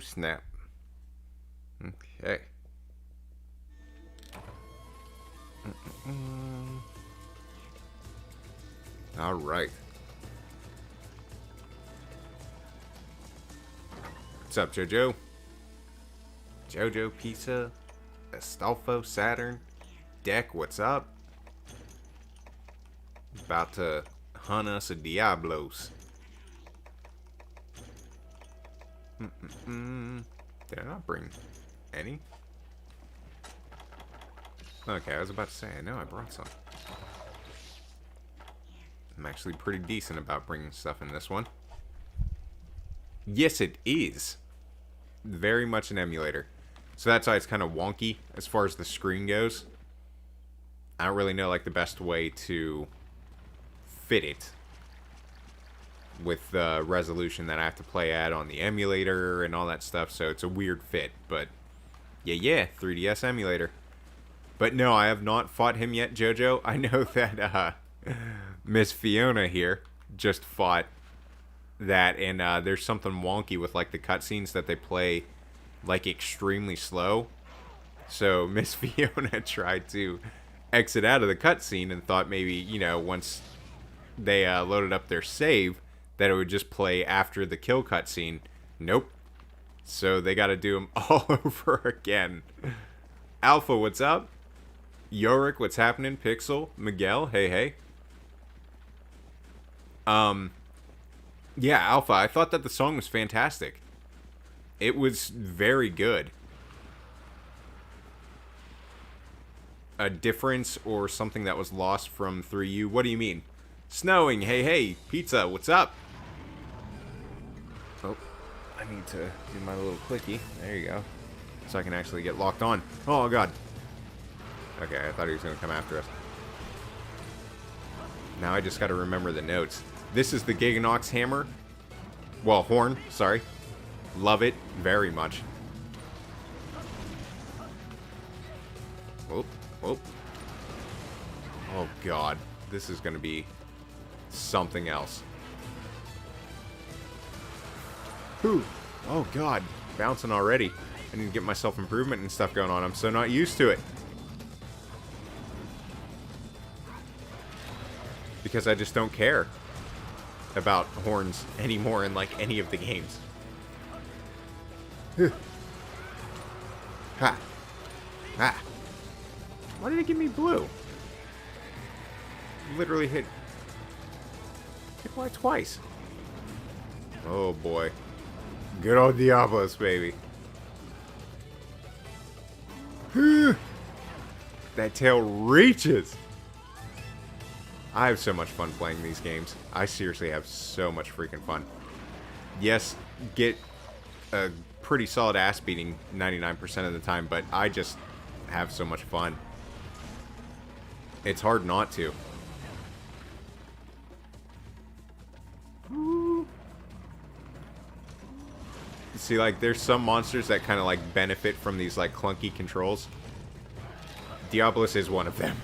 snap. Okay. All right. What's up, Jojo? Jojo Pizza, Astolfo Saturn, Deck, what's up? About to hunt us a Diablos. Did I not bring any? Okay, I was about to say, I know I brought some. I'm actually pretty decent about bringing stuff in this one. Yes, it is. Very much an emulator. So that's why it's kind of wonky as far as the screen goes. I don't really know like the best way to fit it with the resolution that I have to play at on the emulator and all that stuff. So it's a weird fit. But yeah, 3DS emulator. But no, I have not fought him yet, Jojo. I know that Miss Fiona here just fought that, and there's something wonky with like the cutscenes that they play like extremely slow. So Miss Fiona tried to exit out of the cutscene and thought maybe, you know, once they loaded up their save that it would just play after the kill cutscene. Nope. So they got to do them all over again. Alpha, what's up? Yorick, what's happening? Pixel, Miguel, hey. Yeah, Alpha, I thought that the song was fantastic. It was very good. A difference or something that was lost from 3U? What do you mean? Snowing, hey, Pizza, what's up? Oh, I need to do my little clicky. There you go. So I can actually get locked on. Oh, God. Okay, I thought he was going to come after us. Now I just got to remember the notes. This is the Giganox hammer. Well, horn, sorry. Love it very much. Whoop. Oh, God. This is going to be something else. Whew. Oh, God. Bouncing already. I need to get myself improvement and stuff going on. I'm so not used to it. Because I just don't care about horns anymore in like any of the games. Ha! Why did it give me blue? Literally hit Y twice. Oh boy. Good old Diablos, baby. That tail reaches! I have so much fun playing these games. I seriously have so much freaking fun. Yes, get a pretty solid ass beating 99% of the time, but I just have so much fun. It's hard not to. See, like, there's some monsters that kind of, like, benefit from these, like, clunky controls. Diablos is one of them.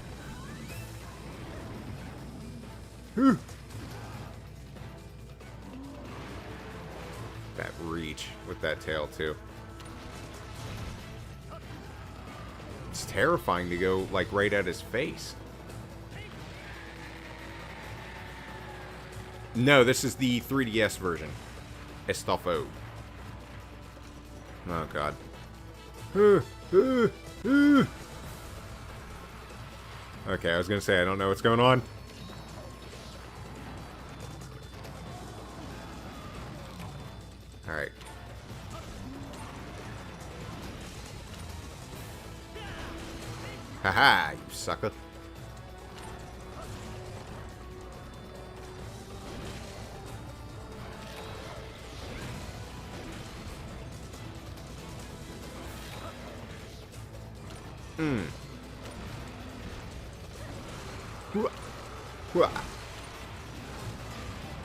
That reach with that tail, too. It's terrifying to go, like, right at his face. No, this is the 3DS version. Estofo. Oh, God. Okay, I was gonna say, I don't know what's going on. Alright. Haha, you sucker.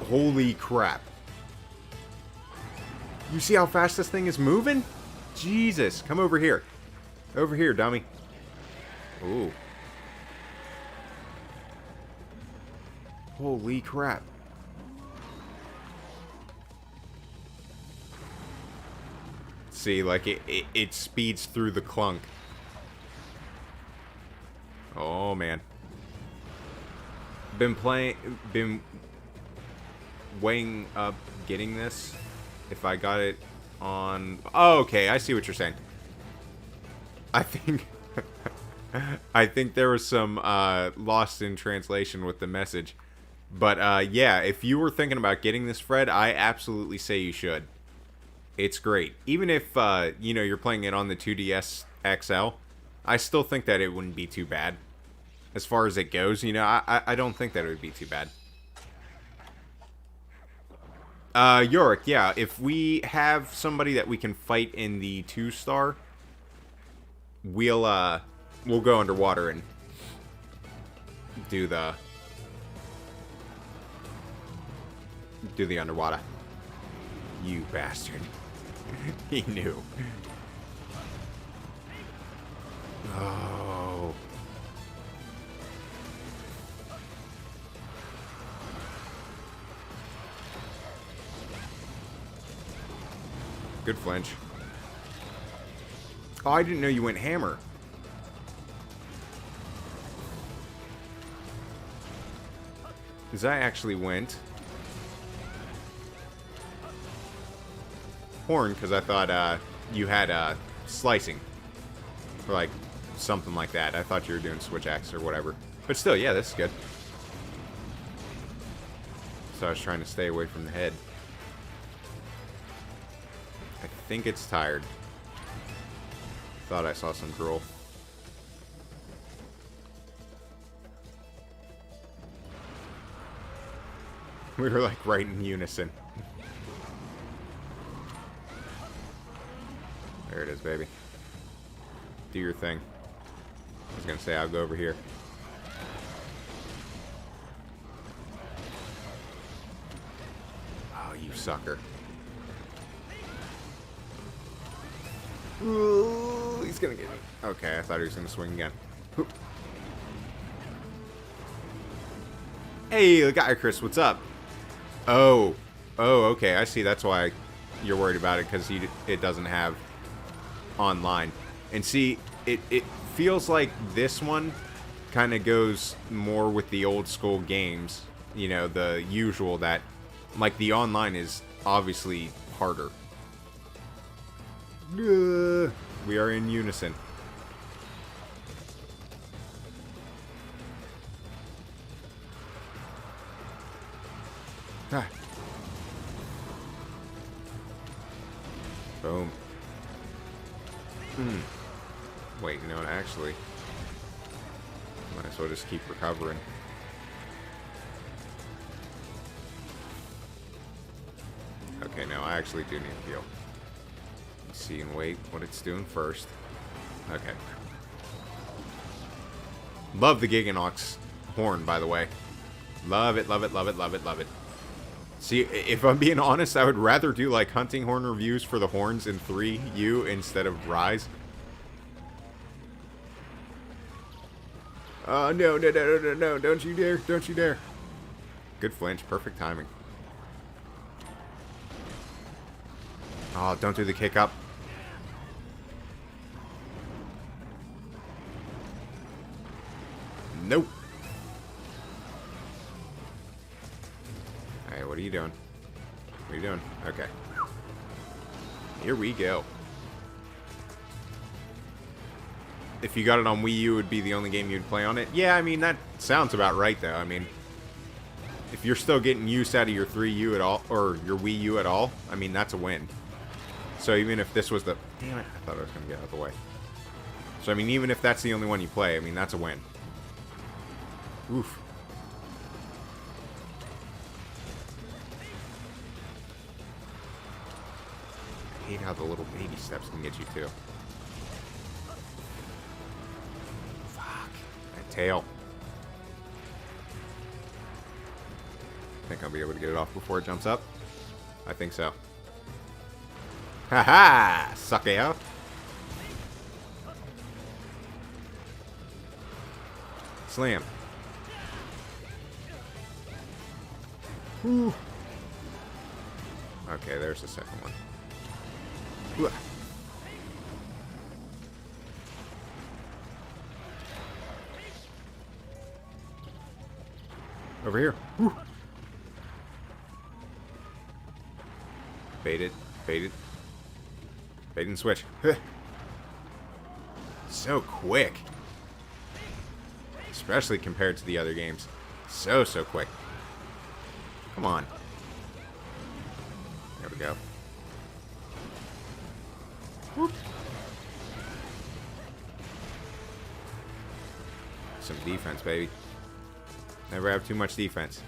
Holy crap. You see how fast this thing is moving? Jesus, come over here. Over here, dummy. Ooh. Holy crap. See, like, it speeds through the clunk. Oh, man. Been weighing up getting this. If I got it on... Oh, okay, I see what you're saying. I think... I think there was some lost in translation with the message. But, yeah, if you were thinking about getting this, Fred, I absolutely say you should. It's great. Even if, you know, you're playing it on the 2DS XL, I still think that it wouldn't be too bad. As far as it goes, you know, I don't think that it would be too bad. Yorick, yeah, if we have somebody that we can fight in the 2-star, we'll go underwater and do the underwater. You bastard. He knew. Oh. Good flinch. Oh, I didn't know you went hammer. Because I actually went horn, because I thought you had slicing. Or like something like that. I thought you were doing switch axe or whatever. But still, yeah, this is good. So I was trying to stay away from the head. I think it's tired. Thought I saw some drool. We were like right in unison. There it is, baby. Do your thing. I was gonna say I'll go over here. Oh, you sucker. Ooh, he's gonna get me. Okay, I thought he was gonna swing again. Hey, the guy, Chris, what's up? Oh, okay, I see. That's why you're worried about it, because it doesn't have online. And see, it feels like this one kind of goes more with the old school games. You know, the usual that, like, the online is obviously harder. We are in unison. Ah. Boom. Wait, you know what, actually, might as well just keep recovering. Okay, no, I actually do need to heal. See and wait what it's doing first. Okay. Love the Giganox horn, by the way. Love it, love it, love it, love it, love it. See, if I'm being honest, I would rather do like hunting horn reviews for the horns in 3U instead of Rise. No, no, no, no, no, no, don't you dare, don't you dare. Good flinch, perfect timing. Oh, don't do the kick up. Nope. Alright, what are you doing? What are you doing? Okay. Here we go. If you got it on Wii U, it would be the only game you'd play on it. Yeah, I mean, that sounds about right, though. I mean, if you're still getting use out of your 3U at all, or your Wii U at all, I mean, that's a win. So even if this was the... Damn it, I thought I was going to get out of the way. So, I mean, even if that's the only one you play, I mean, that's a win. Oof. I hate how the little baby steps can get you, too. Fuck. That tail. I think I'll be able to get it off before it jumps up. I think so. Haha! Sucker. Slam. Whew. Okay, there's the second one. Over here. Woo. Bait it. Bait it. Bait and switch. So quick. Especially compared to the other games. So quick. Come on. There we go. Whoop. Some defense, baby. Never have too much defense.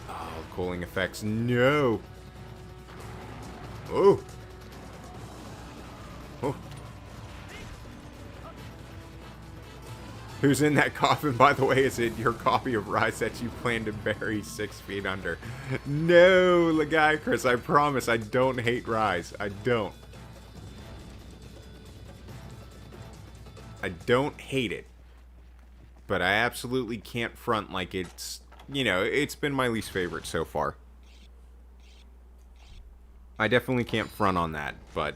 Oh, cooling effects. No. Oh. Oh. Who's in that coffin, by the way? Is it your copy of Rise that you plan to bury 6 feet under? No, Lagai Chris, I promise I don't hate Rise. I don't. I don't hate it. But I absolutely can't front like it's, you know, it's been my least favorite so far. I definitely can't front on that, but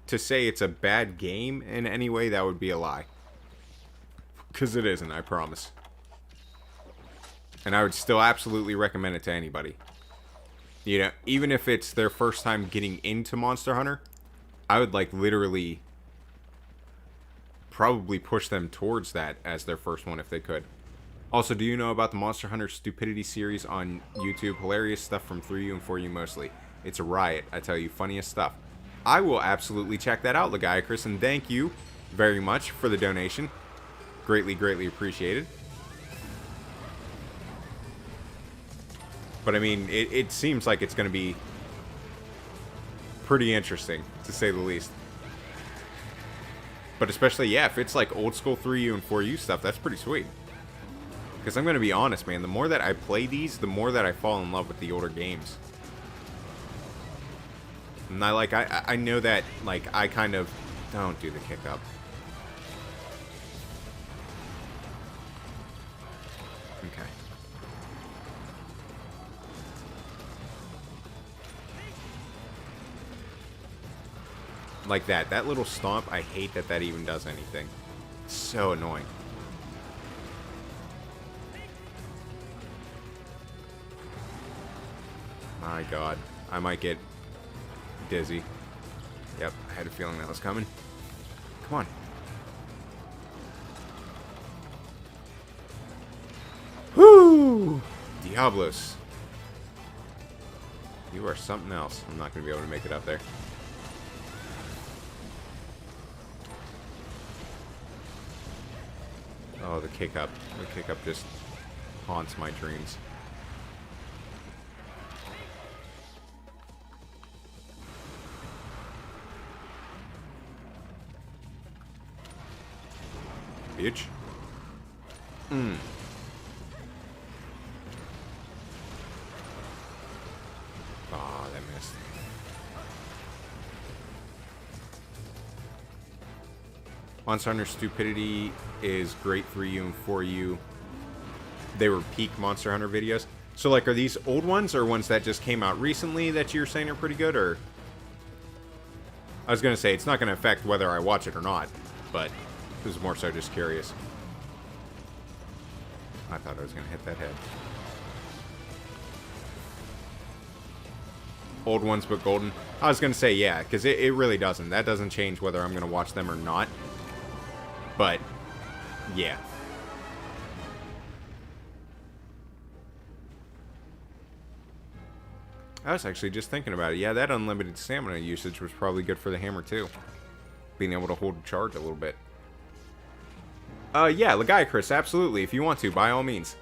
to say it's a bad game in any way, that would be a lie. Because it isn't, I promise. And I would still absolutely recommend it to anybody. You know, even if it's their first time getting into Monster Hunter, I would like literally probably push them towards that as their first one if they could. Also, do you know about the Monster Hunter Stupidity series on YouTube? Hilarious stuff from 3U and 4U mostly. It's a riot, I tell you, funniest stuff. I will absolutely check that out, Lagiacris, and thank you very much for the donation. Greatly, greatly appreciated. But I mean, it seems like it's going to be pretty interesting, to say the least. But especially, yeah, if it's like old school 3U and 4U stuff, that's pretty sweet. Because I'm going to be honest, man, the more that I play these, the more that I fall in love with the older games. And I know that, like, I kind of don't do the kick up. Okay. Like that. That little stomp, I hate that that even does anything. It's so annoying. My God. I might get dizzy. Yep, I had a feeling that was coming. Come on. Whoo! Diablos. You are something else. I'm not going to be able to make it up there. Oh, the kick up. The kick up just haunts my dreams. Bitch. Oh, that missed. Monster Hunter Stupidity is great for you and for you. They were peak Monster Hunter videos. So, like, are these old ones or ones that just came out recently that you're saying are pretty good, or? I was going to say, it's not going to affect whether I watch it or not, but this is more so just curious. I thought I was going to hit that head. Old ones but golden. I was going to say, yeah, because it really doesn't. That doesn't change whether I'm going to watch them or not. But, yeah. I was actually just thinking about it. Yeah, that unlimited stamina usage was probably good for the hammer, too. Being able to hold charge a little bit. Yeah, Lagiacris, absolutely. If you want to, by all means.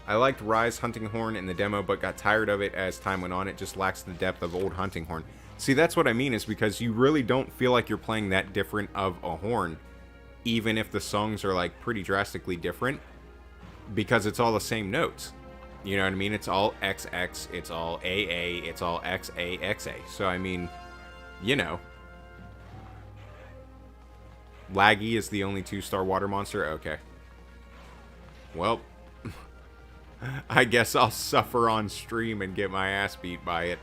I liked Rise Hunting Horn in the demo, but got tired of it as time went on. It just lacks the depth of old Hunting Horn. See, that's what I mean, is because you really don't feel like you're playing that different of a horn, even if the songs are, like, pretty drastically different, because it's all the same notes. You know what I mean? It's all XX, it's all AA, it's all XA, XA. So, I mean, you know. Laggy is the only 2-star water monster? Okay. Well, I guess I'll suffer on stream and get my ass beat by it.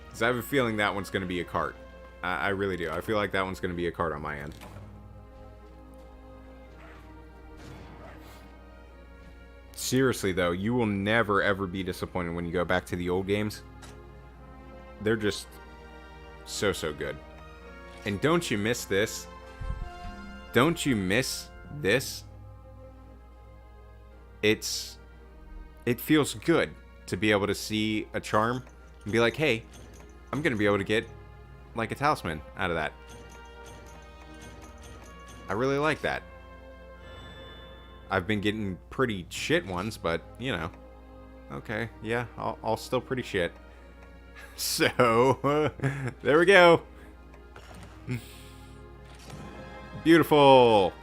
Because I have a feeling that one's going to be a cart. I really do. I feel like that one's going to be a card on my end. Seriously, though, you will never, ever be disappointed when you go back to the old games. They're just so, so good. And don't you miss this? Don't you miss this? It feels good to be able to see a charm and be like, hey, I'm going to be able to get like a talisman out of that. I really like that. I've been getting pretty shit ones, but, you know. Okay, yeah, I'll still pretty shit. So, there we go. Beautiful.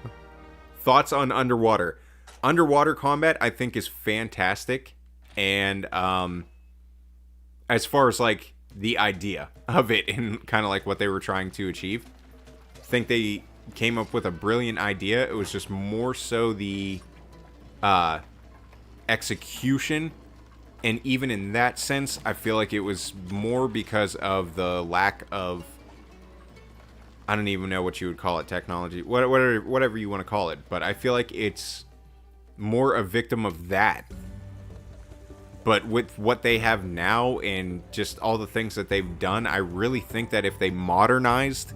Thoughts on underwater. Underwater combat, I think, is fantastic. And, as far as, like, the idea of it and kind of like what they were trying to achieve, I think they came up with a brilliant idea. It was just more so the execution, and even in that sense I feel like it was more because of the lack of, I don't even know what you would call it, technology, whatever you want to call it, but I feel like it's more a victim of that. But with what they have now and just all the things that they've done, I really think that if they modernized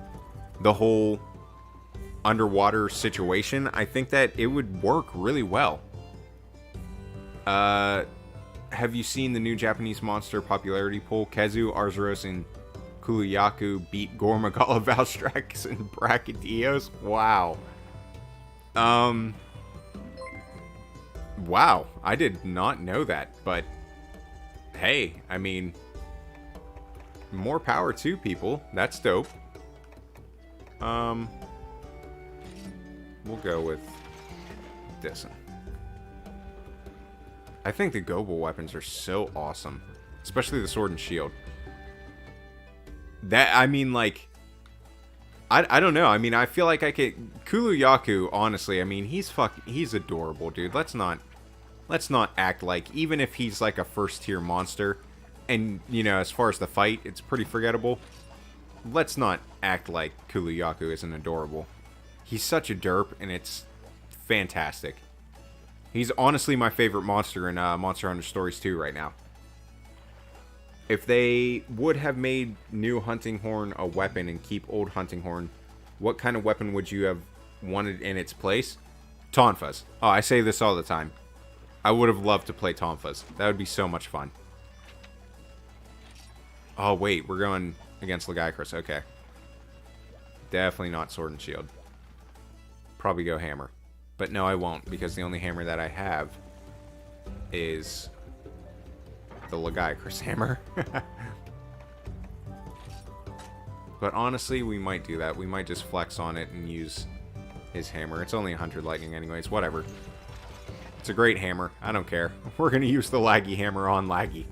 the whole underwater situation, I think that it would work really well. Have you seen the new Japanese monster popularity poll? Kezu, Arzuros, and Kuluyaku beat Gormagala, Valstrax, and Brachydios? Wow. Wow. I did not know that, but hey, I mean, more power to people. That's dope. We'll go with this one. I think the Gobel weapons are so awesome. Especially the sword and shield. That, I mean, like, I don't know. I mean, I feel like I could... Kuluyaku, honestly, I mean, he's adorable, dude. Let's not act like, even if he's like a first tier monster, and, you know, as far as the fight, it's pretty forgettable, let's not act like Kuluyaku isn't adorable. He's such a derp, and it's fantastic. He's honestly my favorite monster in Monster Hunter Stories 2 right now. If they would have made new Hunting Horn a weapon and keep old Hunting Horn, what kind of weapon would you have wanted in its place? Tonfas. Oh, I say this all the time. I would have loved to play Tonfas. That would be so much fun. Oh, wait. We're going against Lagiacrus. Okay. Definitely not Sword and Shield. Probably go Hammer. But no, I won't, because the only hammer that I have is the Lagiacrus hammer. But honestly, we might do that. We might just flex on it and use his hammer. It's only 100 lightning anyways. Whatever. It's a great hammer. I don't care. We're going to use the Laggy hammer on Laggy.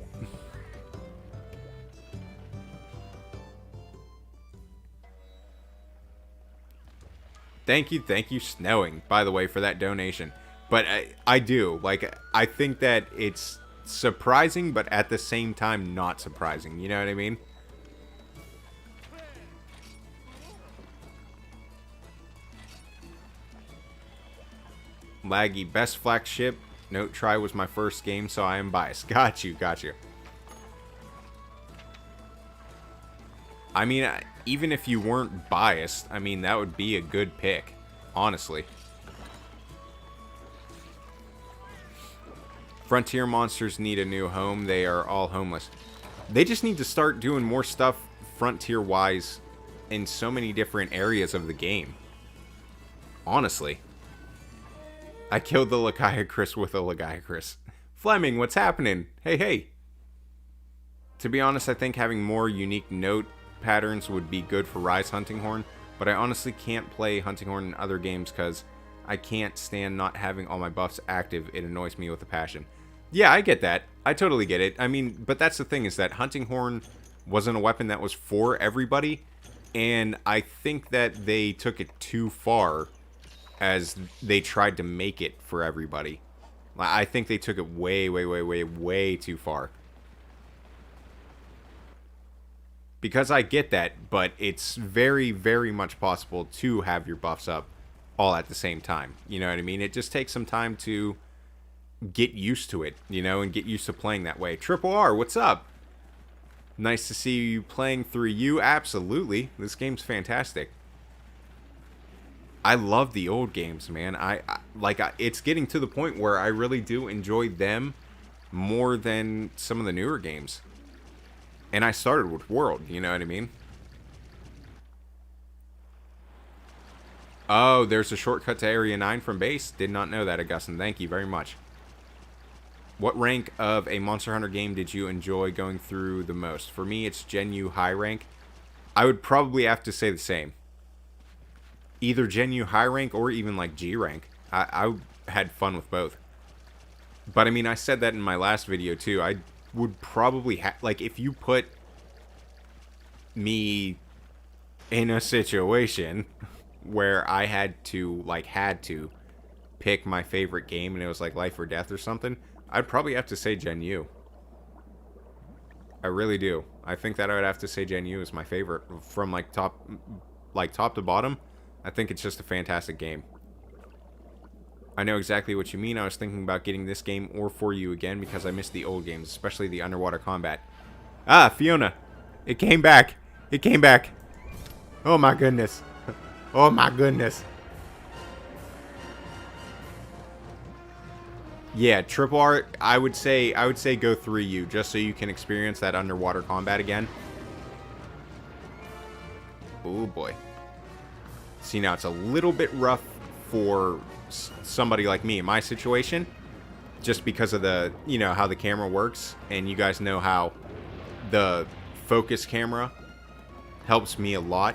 Thank you, Snowing, by the way, for that donation. But I do. Like, I think that it's surprising, but at the same time, not surprising. You know what I mean? Laggy, best flagship. Note try was my first game, so I am biased. Got you. I mean, even if you weren't biased, I mean, that would be a good pick, honestly. Frontier monsters need a new home. They are all homeless. They just need to start doing more stuff frontier-wise in so many different areas of the game. Honestly. I killed the Lagiacrus with a Lagiacrus. Fleming, what's happening? Hey. To be honest, I think having more unique note patterns would be good for Rise Hunting Horn, but I honestly can't play Hunting Horn in other games because I can't stand not having all my buffs active. It annoys me with a passion. Yeah, I get that. I totally get it. I mean, but that's the thing, is that Hunting Horn wasn't a weapon that was for everybody, and I think that they took it too far as they tried to make it for everybody. I think they took it way too far. Because I get that, but it's very, very much possible to have your buffs up all at the same time. You know what I mean? It just takes some time to get used to it, you know, and get used to playing that way. Triple R, what's up? Nice to see you playing through you. Absolutely. This game's fantastic. I love the old games, man. It's getting to the point where I really do enjoy them more than some of the newer games. And I started with World, you know what I mean? Oh, there's a shortcut to Area 9 from base. Did not know that, Augustin. Thank you very much. What rank of a Monster Hunter game did you enjoy going through the most? For me, it's Gen U high rank. I would probably have to say the same. Either Gen U high rank or even like G rank. I had fun with both. But I mean, I said that in my last video too. I would probably like, if you put me in a situation where I had to pick my favorite game and it was like life or death or something, I'd probably have to say Gen U. I really do. I think that I would have to say Gen U is my favorite from top to bottom. I think it's just a fantastic game. I know exactly what you mean. I was thinking about getting this game or For You again because I missed the old games, especially the underwater combat. Ah, Fiona. It came back. It came back. Oh my goodness. Oh my goodness. Yeah, Triple R, I would say go 3U just so you can experience that underwater combat again. Oh boy. See, now it's a little bit rough for somebody like me in my situation, just because of the, you know, how the camera works, and you guys know how the focus camera helps me a lot.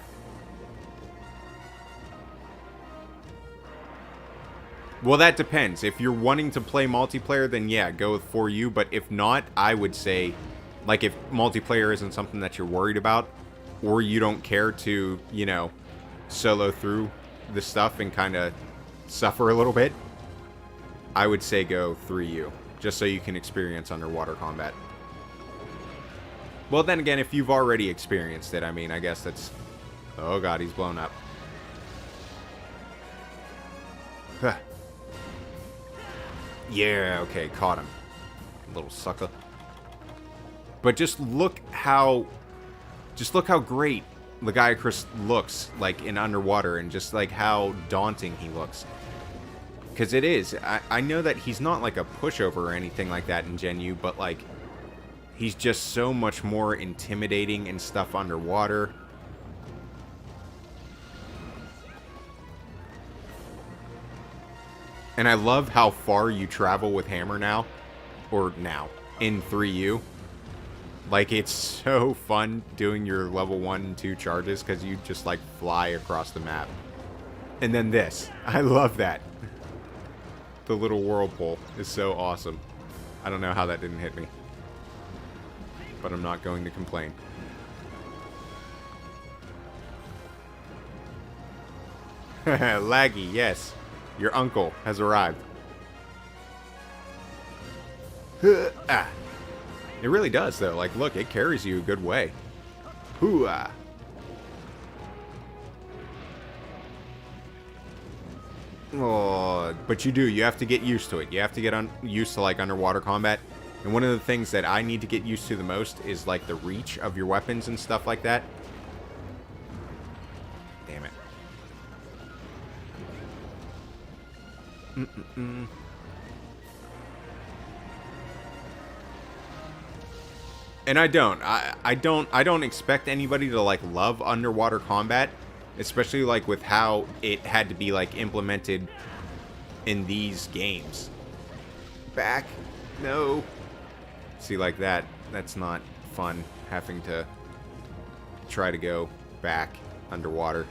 Well, that depends. If you're wanting to play multiplayer, then yeah, go with 4U. But if not, I would say, like, if multiplayer isn't something that you're worried about, or you don't care to, you know, solo through the stuff and kind of suffer a little bit, I would say go 3U, just so you can experience underwater combat. Well, then again, if you've already experienced it, I mean, I guess that's... Oh god, he's blown up. Huh. Yeah, okay, caught him. Little sucker. But just look how great Lagiacrus looks, like, in underwater, and just, like, how daunting he looks. Because it is. I know that he's not, like, a pushover or anything like that in Gen U, but, like, he's just so much more intimidating and stuff underwater. And I love how far you travel with Hammer now. Or now. In 3U. Like, it's so fun doing your level 1 and 2 charges because you just, like, fly across the map. And then this. I love that. The little whirlpool is so awesome. I don't know how that didn't hit me. But I'm not going to complain. Laggy, yes. Your uncle has arrived. Ah. It really does, though. Like, look, it carries you a good way. Hoo-ah. Oh, but you do. You have to get used to it. You have to get used to, like, underwater combat. And one of the things that I need to get used to the most is, like, the reach of your weapons and stuff like that. Damn it. And I don't expect anybody to, like, love underwater combat, especially, like, with how it had to be, like, implemented in these games. Back. No. See, like that. That's not fun, having to try to go back underwater.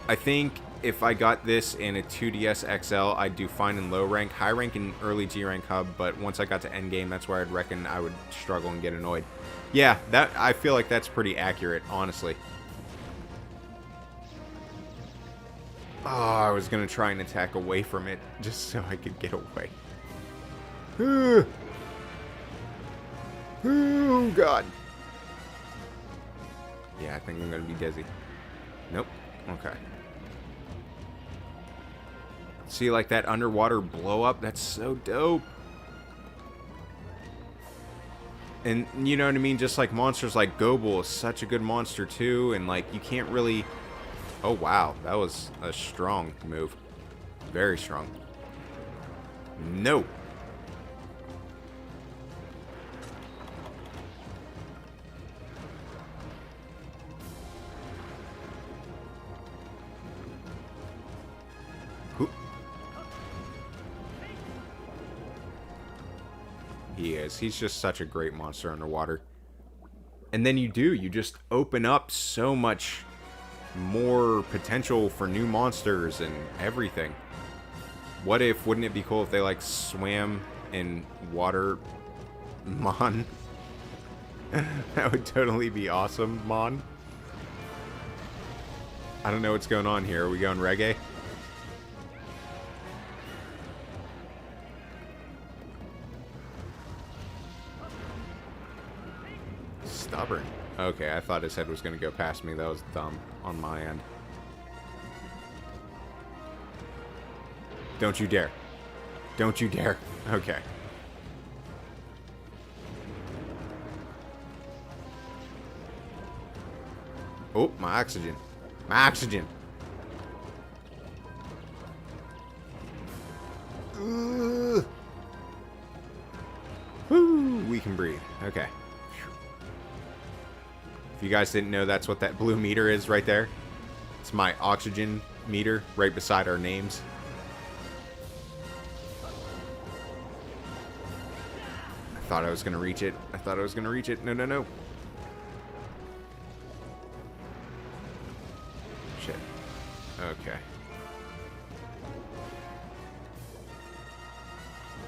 I think if I got this in a 2DS XL, I'd do fine in low rank, high rank in early G rank hub, but once I got to end game, that's where I'd reckon I would struggle and get annoyed. Yeah, that I feel like that's pretty accurate, honestly. Oh, I was gonna try and attack away from it just so I could get away. Oh god. Yeah, I think I'm gonna be dizzy. Nope. Okay. See, like that underwater blow up? That's so dope. And you know what I mean? Just like monsters like Goble is such a good monster too. And like you can't really... Oh wow, that was a strong move. Very strong. No. He is. He's just such a great monster underwater. And then you just open up so much more potential for new monsters and everything. Wouldn't it be cool if they like swam in water, Mon? That would totally be awesome, Mon. I don't know what's going on here. Are we going reggae? Stubborn. Okay, I thought his head was going to go past me. That was dumb on my end. Don't you dare. Don't you dare. Okay. Oh, my oxygen. My oxygen. Woo, we can breathe. Okay. If you guys didn't know, that's what that blue meter is right there. It's my oxygen meter right beside our names. I thought I was going to reach it. I thought I was going to reach it. No, no, no. Shit. Okay.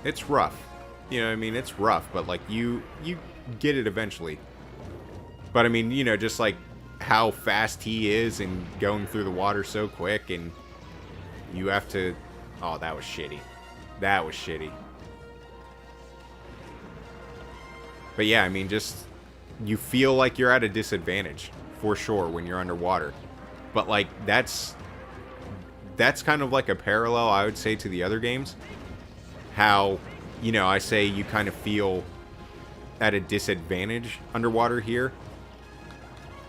It's rough. You know what I mean? It's rough, but like you get it eventually. But I mean, you know, just like how fast he is and going through the water so quick, and you have to... Oh, that was shitty. That was shitty. But yeah, I mean, just... You feel like you're at a disadvantage, for sure, when you're underwater. But like, that's kind of like a parallel, I would say, to the other games. How, you know, I say you kind of feel at a disadvantage underwater here.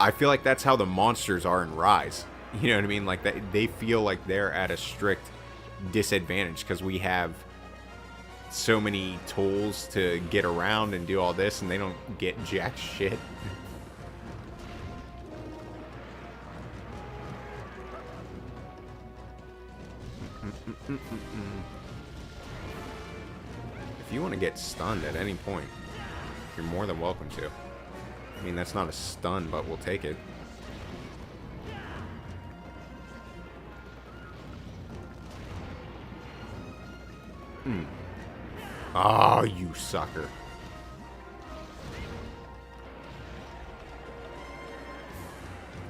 I feel like that's how the monsters are in Rise. You know what I mean? Like, that they feel like they're at a strict disadvantage because we have so many tools to get around and do all this, and they don't get jack shit. If you want to get stunned at any point, you're more than welcome to. I mean, that's not a stun, but we'll take it. Oh, you sucker.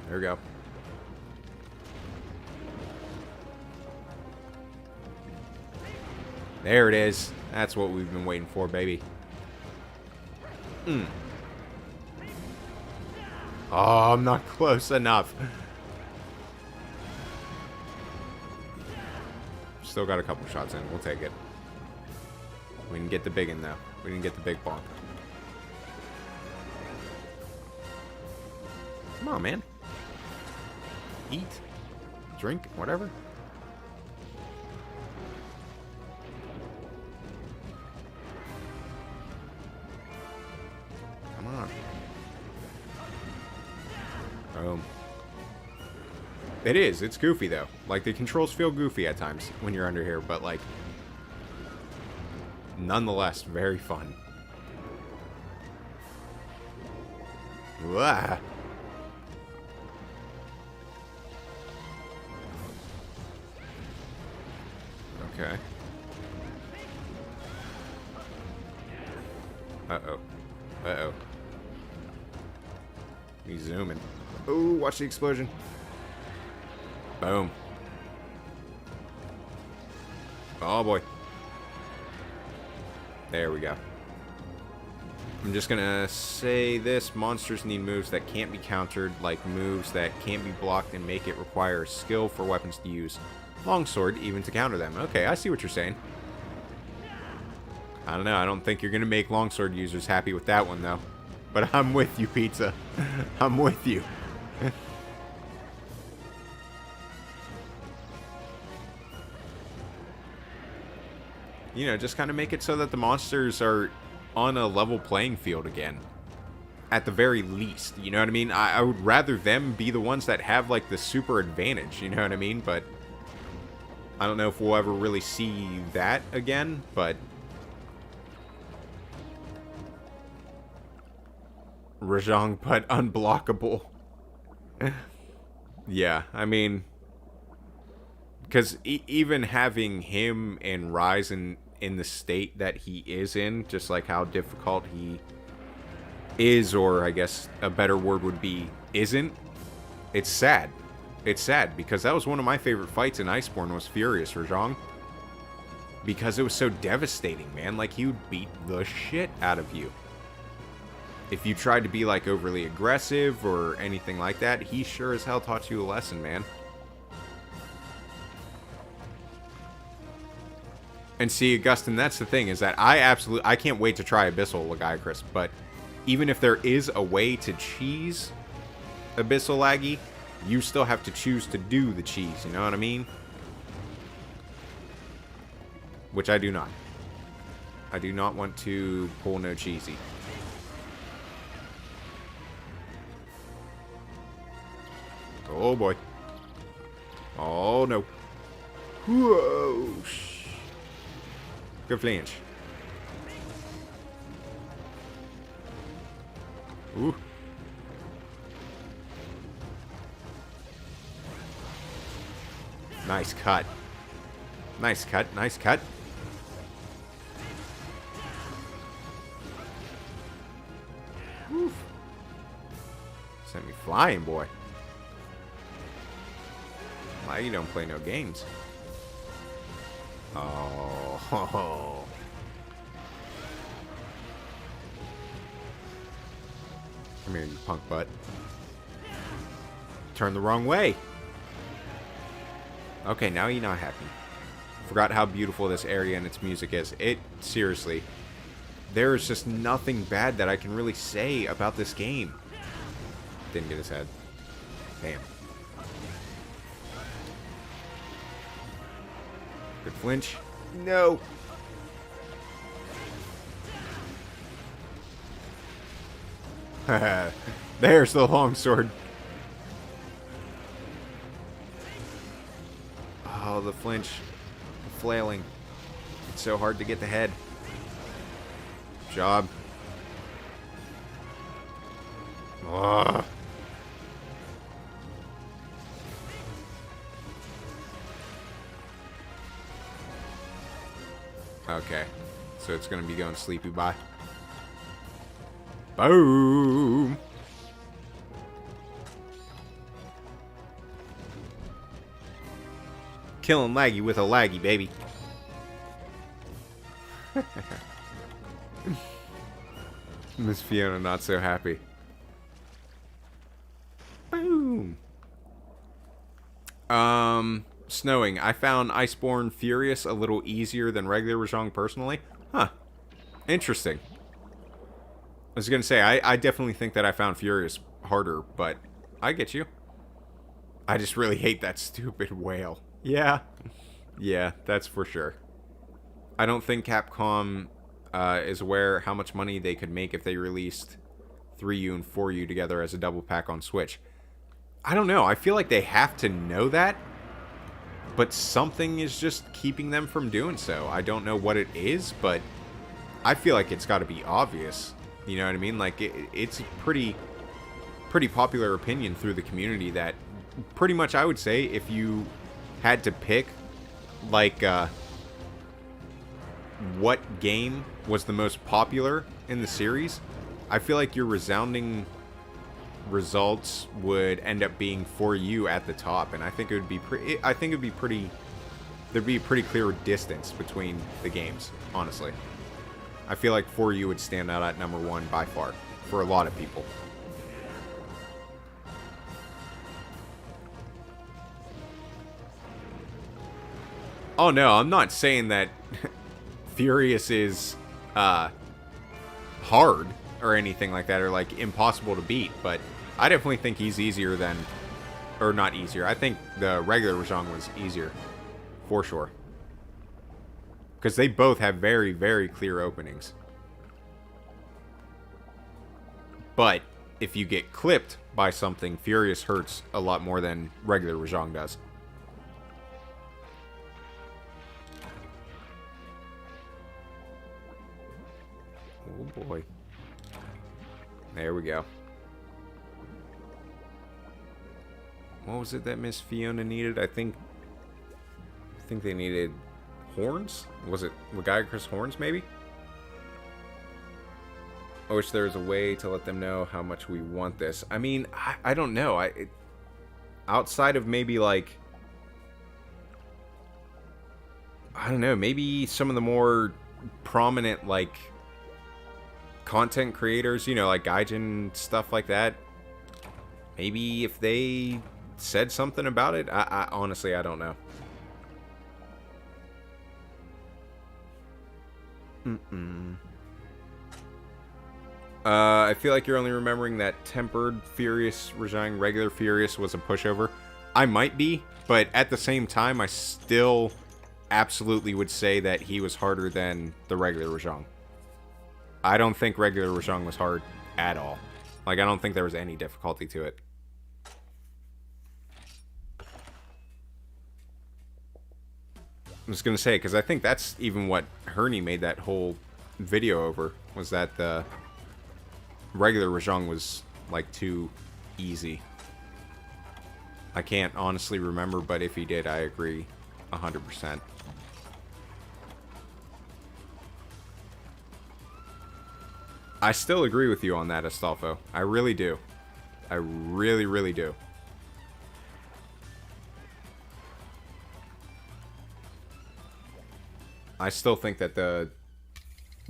There we go. There it is. That's what we've been waiting for, baby. Oh, I'm not close enough. Still got a couple shots in. We'll take it. We didn't get the big one, though. We didn't get the big bonk. Come on, man. Eat. Drink. Whatever. Come on. Boom. It is. It's goofy, though. Like, the controls feel goofy at times when you're under here, but, like, nonetheless, very fun. Wah. Okay. Uh-oh. Uh-oh. He's zooming. Ooh, watch the explosion. Boom. Oh, boy. There we go. I'm just gonna say this. Monsters need moves that can't be countered, like moves that can't be blocked and make it require skill for weapons to use longsword even to counter them. Okay, I see what you're saying. I don't know. I don't think you're gonna make longsword users happy with that one, though. But I'm with you, Pizza. I'm with you. You know, just kind of make it so that the monsters are on a level playing field again. At the very least, you know what I mean? I would rather them be the ones that have, like, the super advantage, you know what I mean? But I don't know if we'll ever really see that again, but Rajang, but unblockable. Yeah, I mean, because even having him and Ryzen in the state that he is in, just like how difficult he is, or I guess a better word would be isn't, it's sad. It's sad, because that was one of my favorite fights in Iceborne, was Furious Rajang. Because it was so devastating, man. Like, he would beat the shit out of you. If you tried to be, like, overly aggressive or anything like that, he sure as hell taught you a lesson, man. And see, Augustin, that's the thing, is that I can't wait to try Abyssal Lagiacrus, but even if there is a way to cheese Abyssal Laggy, you still have to choose to do the cheese, you know what I mean? Which I do not. I do not want to pull no cheesy. Oh boy. Oh no. Whoa. Good flinch. Ooh. Nice cut. Nice cut. Nice cut. Oof. Sent me flying, boy. Why you don't play no games? Oh. Come here, you punk butt. Turn the wrong way. Okay, now you're not happy. Forgot how beautiful this area and its music is. Seriously, there is just nothing bad that I can really say about this game. Didn't get his head. Damn. Good flinch. No. There's the longsword. Oh, the flinch. The flailing. It's so hard to get the head. Job. Ugh. Okay. So it's going to be going sleepy bye. Boom! Killing Laggy with a Laggy, baby. Miss Fiona not so happy. Boom! Snowing. I found Iceborne Furious a little easier than regular Rajang personally. Huh. Interesting. I was going to say, I definitely think that I found Furious harder, but I get you. I just really hate that stupid whale. Yeah. Yeah, that's for sure. I don't think Capcom is aware how much money they could make if they released 3U and 4U together as a double pack on Switch. I don't know. I feel like they have to know that, but something is just keeping them from doing so. I don't know what it is, but I feel like it's got to be obvious. You know what I mean? Like, it's a pretty popular opinion through the community that pretty much I would say if you had to pick, like, what game was the most popular in the series, I feel like your resounding results would end up being 4U at the top, and I think it would be there'd be a pretty clear distance between the games, honestly. I feel like 4U would stand out at number 1 by far for a lot of people. Oh no, I'm not saying that Furious is hard or anything like that, or like impossible to beat, but I definitely think he's easier than, or not easier. I think the regular Rajang was easier, for sure. Because they both have very, very clear openings. But if you get clipped by something, Furious hurts a lot more than regular Rajang does. Oh boy. There we go. What was it that Miss Fiona needed? I think they needed horns? Was it Legiacrus horns, maybe? I wish there was a way to let them know how much we want this. I mean, I don't know. Outside of maybe, like, I don't know, maybe some of the more prominent, like, content creators, you know, like Gaijin, stuff like that. Maybe if they said something about it, I honestly, I don't know. I feel like you're only remembering that tempered Furious Rajang, regular Furious was a pushover. I might be, but at the same time, I still absolutely would say that he was harder than the regular Rajang. I don't think regular Rajang was hard at all. Like, I don't think there was any difficulty to it. I'm just gonna say, because I think that's even what Herney made that whole video over, was that the regular Rajang was, like, too easy. I can't honestly remember, but if he did, I agree 100%. I still agree with you on that, Astolfo. I really do. I really, really do. I still think that the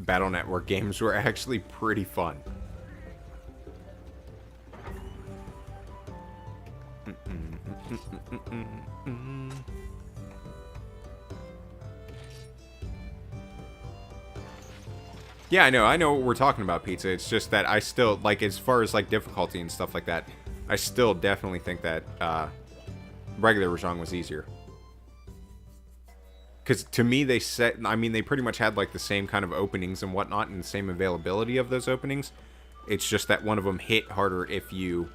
Battle Network games were actually pretty fun. Yeah, I know what we're talking about, Pizza. It's just that I still, like, as far as, like, difficulty and stuff like that, I still definitely think that regular Rajang was easier. Because to me, they pretty much had, like, the same kind of openings and whatnot, and the same availability of those openings. It's just that one of them hit harder if you,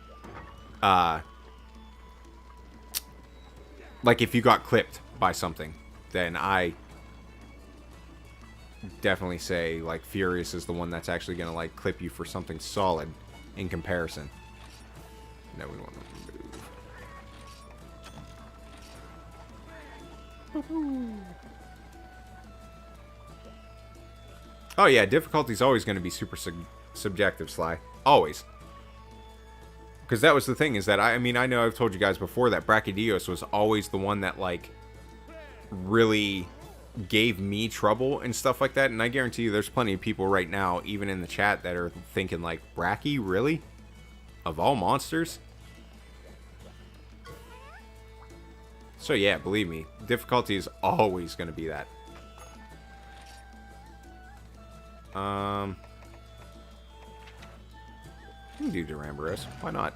like, if you got clipped by something. Then I definitely say, like, Furious is the one that's actually gonna, like, clip you for something solid in comparison. No, we want to move. Oh yeah, difficulty's always gonna be super subjective, Sly. Always. Because that was the thing, is that, I mean, I know I've told you guys before that Brachydios was always the one that, like, really gave me trouble and stuff like that, and I guarantee you there's plenty of people right now, even in the chat, that are thinking, like, Bracky, really? Of all monsters? So yeah, believe me, difficulty is always going to be that. You can do Duramboros, why not?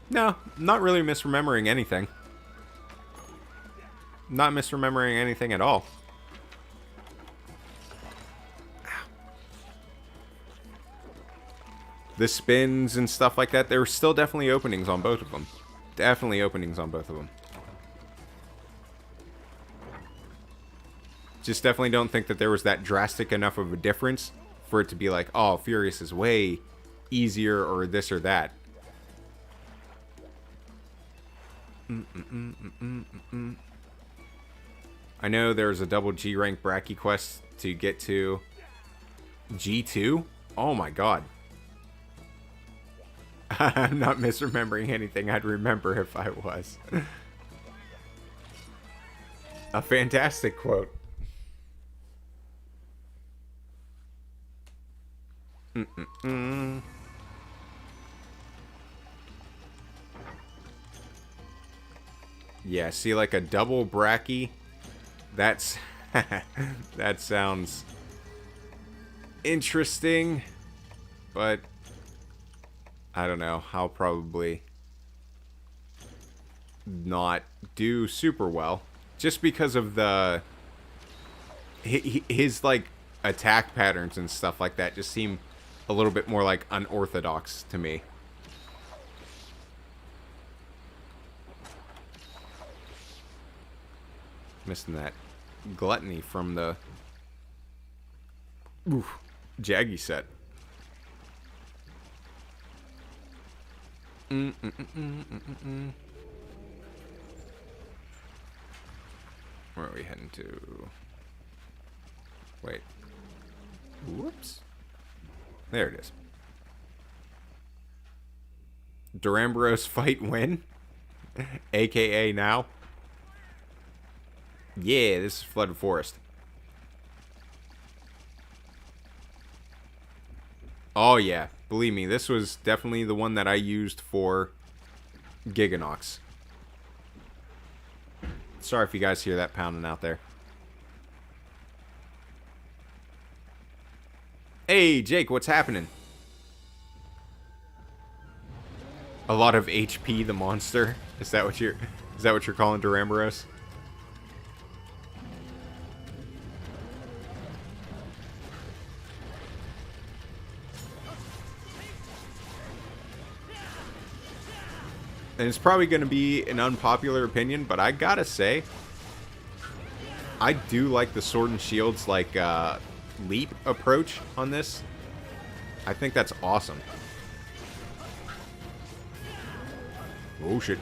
No, not really misremembering anything. Not misremembering anything at all. The spins and stuff like that, there were still definitely openings on both of them. Definitely openings on both of them. Just definitely don't think that there was that drastic enough of a difference for it to be like, oh, Furious is way easier or this or that. I know there's a double G rank Bracky quest to get to. G2? Oh my god. I'm not misremembering anything. I'd remember if I was. A fantastic quote. Yeah, see, like a double bracky. That's that sounds interesting, but I don't know. I'll probably not do super well just because of the his like attack patterns and stuff like that just seem a little bit more like unorthodox to me. Missing that gluttony from the Jaggy set. Where are we heading to? Wait. Whoops. There it is. Duramboros fight win? AKA now? Yeah, this is Flooded Forest. Oh yeah, believe me, this was definitely the one that I used for Giganox. Sorry if you guys hear that pounding out there. Hey, Jake, what's happening? A lot of HP, the monster. Is that what you're calling Duramboros? And it's probably going to be an unpopular opinion, but I gotta say, I do like the Sword and Shield's like leap approach on this. I think that's awesome. Oh shit.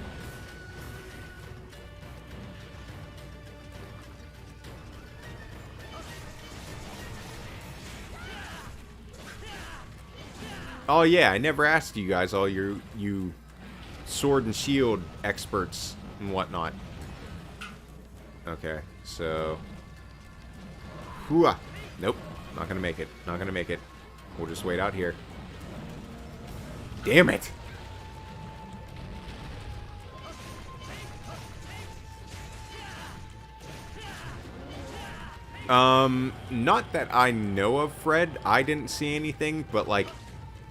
Oh yeah, I never asked you guys, all you Sword and Shield experts and whatnot. Okay, so nope, not gonna make it. Not gonna make it. We'll just wait out here. Damn it! Not that I know of, Fred. I didn't see anything, but like,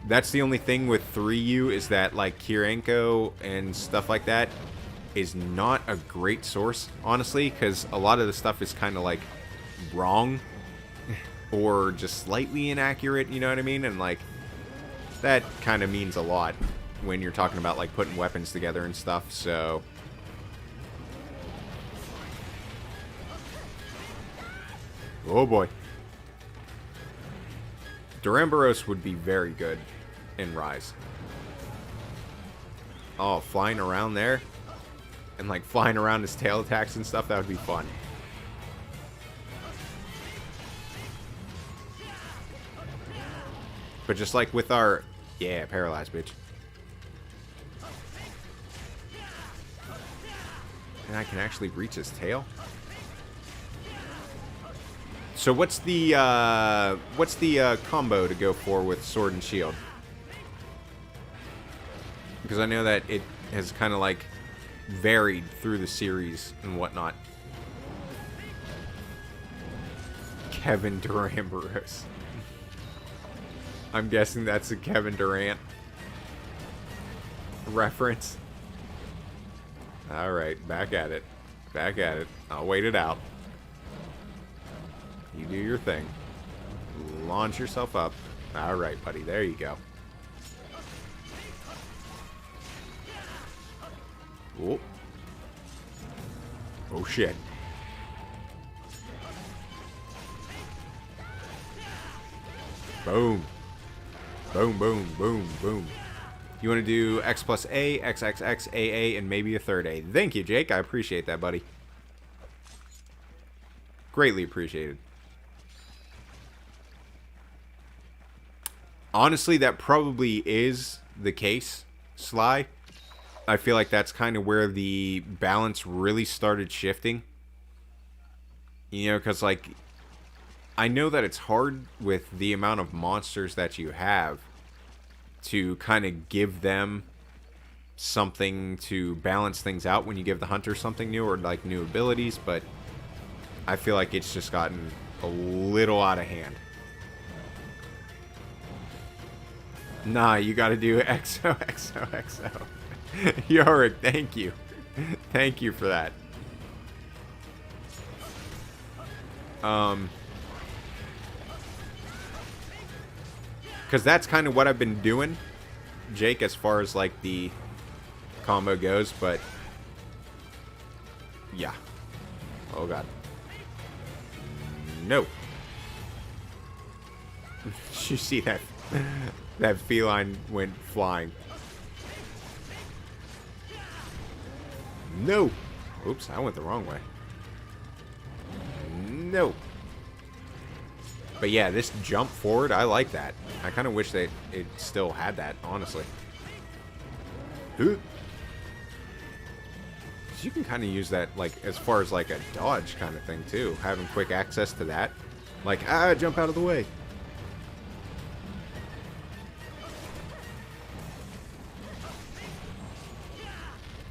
that's the only thing with 3U is that like Kirenko and stuff like that is not a great source, honestly, because a lot of the stuff is kind of like wrong or just slightly inaccurate, you know what I mean? And like, that kind of means a lot when you're talking about like putting weapons together and stuff, so... Oh boy. Duramboros would be very good in Rise. Oh, flying around there? And like flying around his tail attacks and stuff, that would be fun. But just like with our... Yeah, paralyzed, bitch. And I can actually reach his tail? So what's the combo to go for with Sword and Shield? Because I know that it has kind of like varied through the series and whatnot. Kevin Duramboros. I'm guessing that's a Kevin Durant reference. Alright, back at it. Back at it. I'll wait it out. You do your thing. Launch yourself up. Alright, buddy. There you go. Oh. Oh, shit. Boom. Boom, boom, boom, boom. You want to do X plus A, XXX, AA, and maybe a third A. Thank you, Jake. I appreciate that, buddy. Greatly appreciated. Honestly, that probably is the case Sly, I feel like that's kind of where the balance really started shifting. You know, because, like, I know that it's hard with the amount of monsters that you have to kind of give them something to balance things out when you give the hunter something new or, like, new abilities, but I feel like it's just gotten a little out of hand. Nah, you gotta do XO, XO, XO. Yorick, thank you. Thank you for that. Because that's kind of what I've been doing, Jake, as far as, like, the combo goes, but yeah. Oh, God. No. Did you see that? That feline went flying. No. Oops, I went the wrong way. No. But yeah, this jump forward, I like that. I kind of wish that it still had that, honestly. You can kind of use that, like, as far as, like, a dodge kind of thing, too. Having quick access to that. Like, jump out of the way.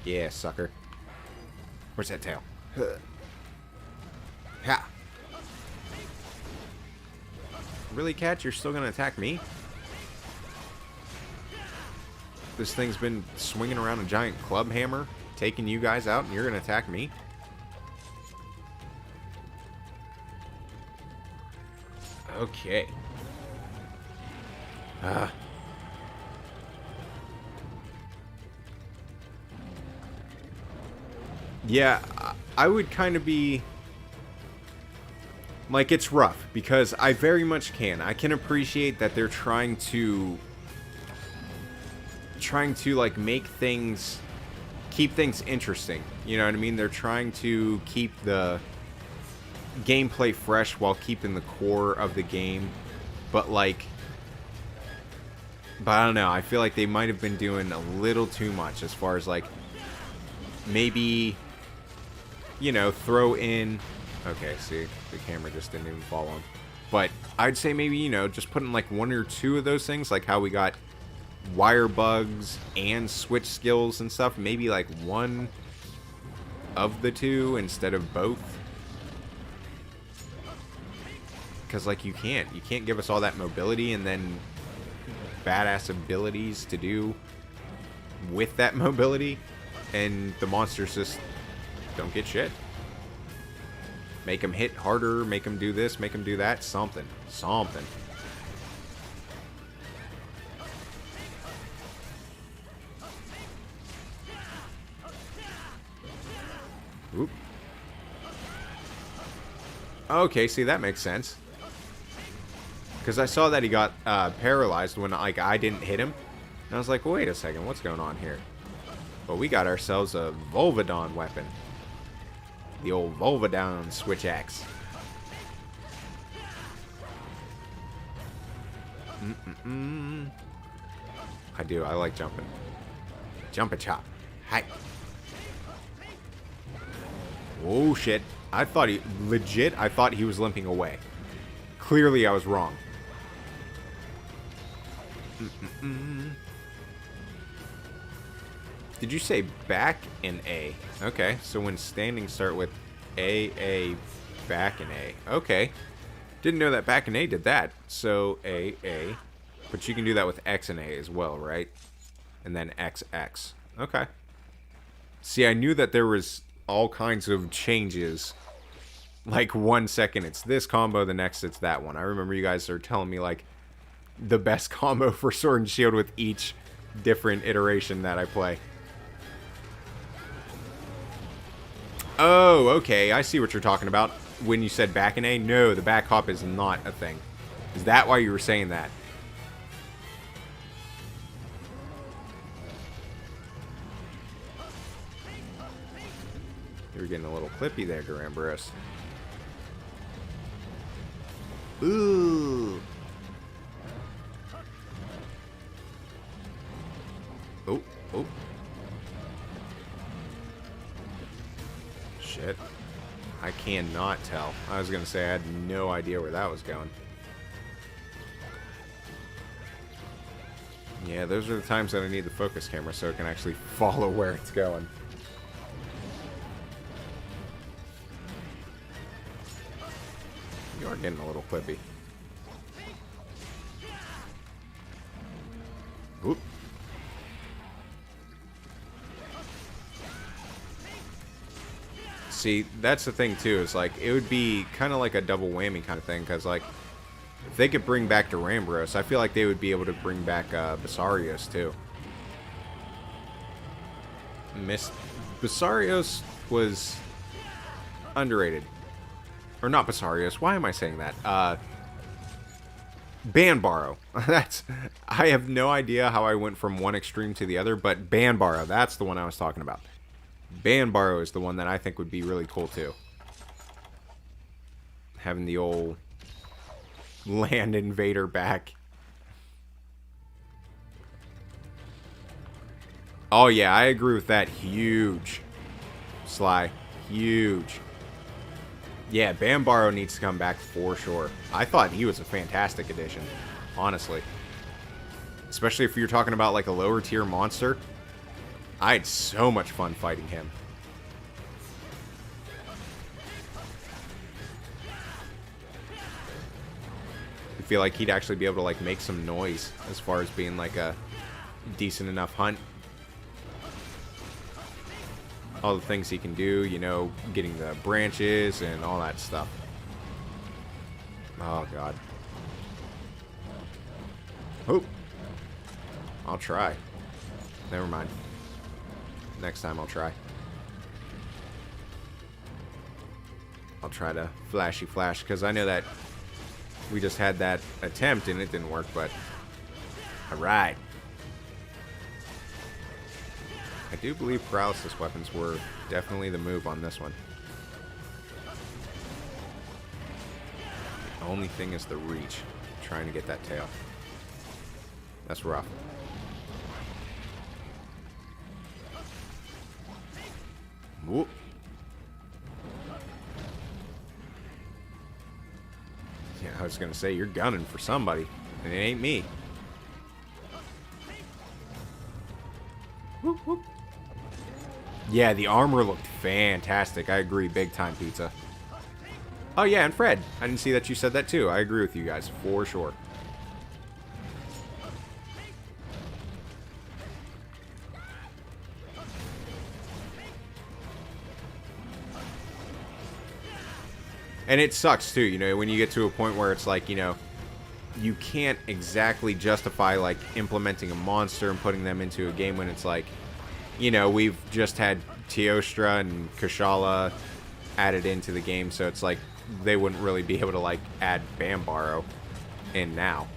Yeah, sucker. Where's that tail? Ha! Really, Cat? You're still gonna attack me? This thing's been swinging around a giant club hammer, taking you guys out, and you're gonna attack me? Okay. Yeah, I would kind of be... Like, it's rough, because I very much can. I can appreciate that they're trying to, like, make things... keep things interesting. You know what I mean? They're trying to keep the gameplay fresh while keeping the core of the game. But, like... But I don't know. I feel like they might have been doing a little too much as far as, like... Maybe... You know, throw in... Okay, see, the camera just didn't even follow him. But I'd say maybe, you know, just putting like one or two of those things, like how we got wire bugs and switch skills and stuff. Maybe like one of the two instead of both. Because, like, you can't give us all that mobility and then badass abilities to do with that mobility. And the monsters just don't get shit. Make them hit harder, make them do this, make them do that. Something. Something. Oop. Okay, see, that makes sense. Because I saw that he got paralyzed when, like, I didn't hit him. And I was like, wait a second, what's going on here? But we got ourselves a Volvidon weapon. The old Volvidon switch axe. I do. I like jumping. Jump and chop. Hi. Oh, shit. I thought he... Legit, I thought he was limping away. Clearly, I was wrong. Did you say back and A? Okay, so when standing start with A, back and A. Okay. Didn't know that back and A did that. So A. But you can do that with X and A as well, right? And then XX. Okay. See, I knew that there was all kinds of changes. Like 1 second it's this combo, the next it's that one. I remember you guys are telling me, like, the best combo for Sword and Shield with each different iteration that I play. Oh, okay. I see what you're talking about. When you said back in A, no, the back hop is not a thing. Is that why you were saying that? You're getting a little clippy there, Garambros. Ooh. Oh, oh. Shit. I cannot tell. I was going to say I had no idea where that was going. Yeah, those are the times that I need the focus camera so it can actually follow where it's going. You are getting a little clippy. Oop. See, that's the thing too, is like, it would be kind of like a double whammy kind of thing, because like, if they could bring back Durambros, I feel like they would be able to bring back Basarios too. Basarios was underrated. Or not Basarios, why am I saying that? Banbaro. I have no idea how I went from one extreme to the other, but Banbaro, that's the one I was talking about. Banbaro is the one that I think would be really cool too. Having the old land invader back. Oh yeah, I agree with that. Huge. Sly. Huge. Yeah, Banbaro needs to come back for sure. I thought he was a fantastic addition, honestly. Especially if you're talking about like a lower tier monster. I had so much fun fighting him. I feel like he'd actually be able to like make some noise as far as being like a decent enough hunt. All the things he can do, you know, getting the branches and all that stuff. Oh, God. Oh. I'll try. Never mind. Next time I'll try. I'll try to flashy flash, because I know that we just had that attempt and it didn't work, but alright. I do believe paralysis weapons were definitely the move on this one. The only thing is the reach. Trying to get that tail. That's rough. Whoop. Yeah, I was gonna say, you're gunning for somebody, and it ain't me. Whoop, whoop. Yeah, the armor looked fantastic. I agree, big time, Pizza. Oh yeah, and Fred. I didn't see that you said that too. I agree with you guys, for sure. And it sucks too, you know, when you get to a point where it's like, you know, you can't exactly justify like implementing a monster and putting them into a game when it's like, you know, we've just had Teostra and Kushala added into the game, so it's like they wouldn't really be able to like add Banbaro in now.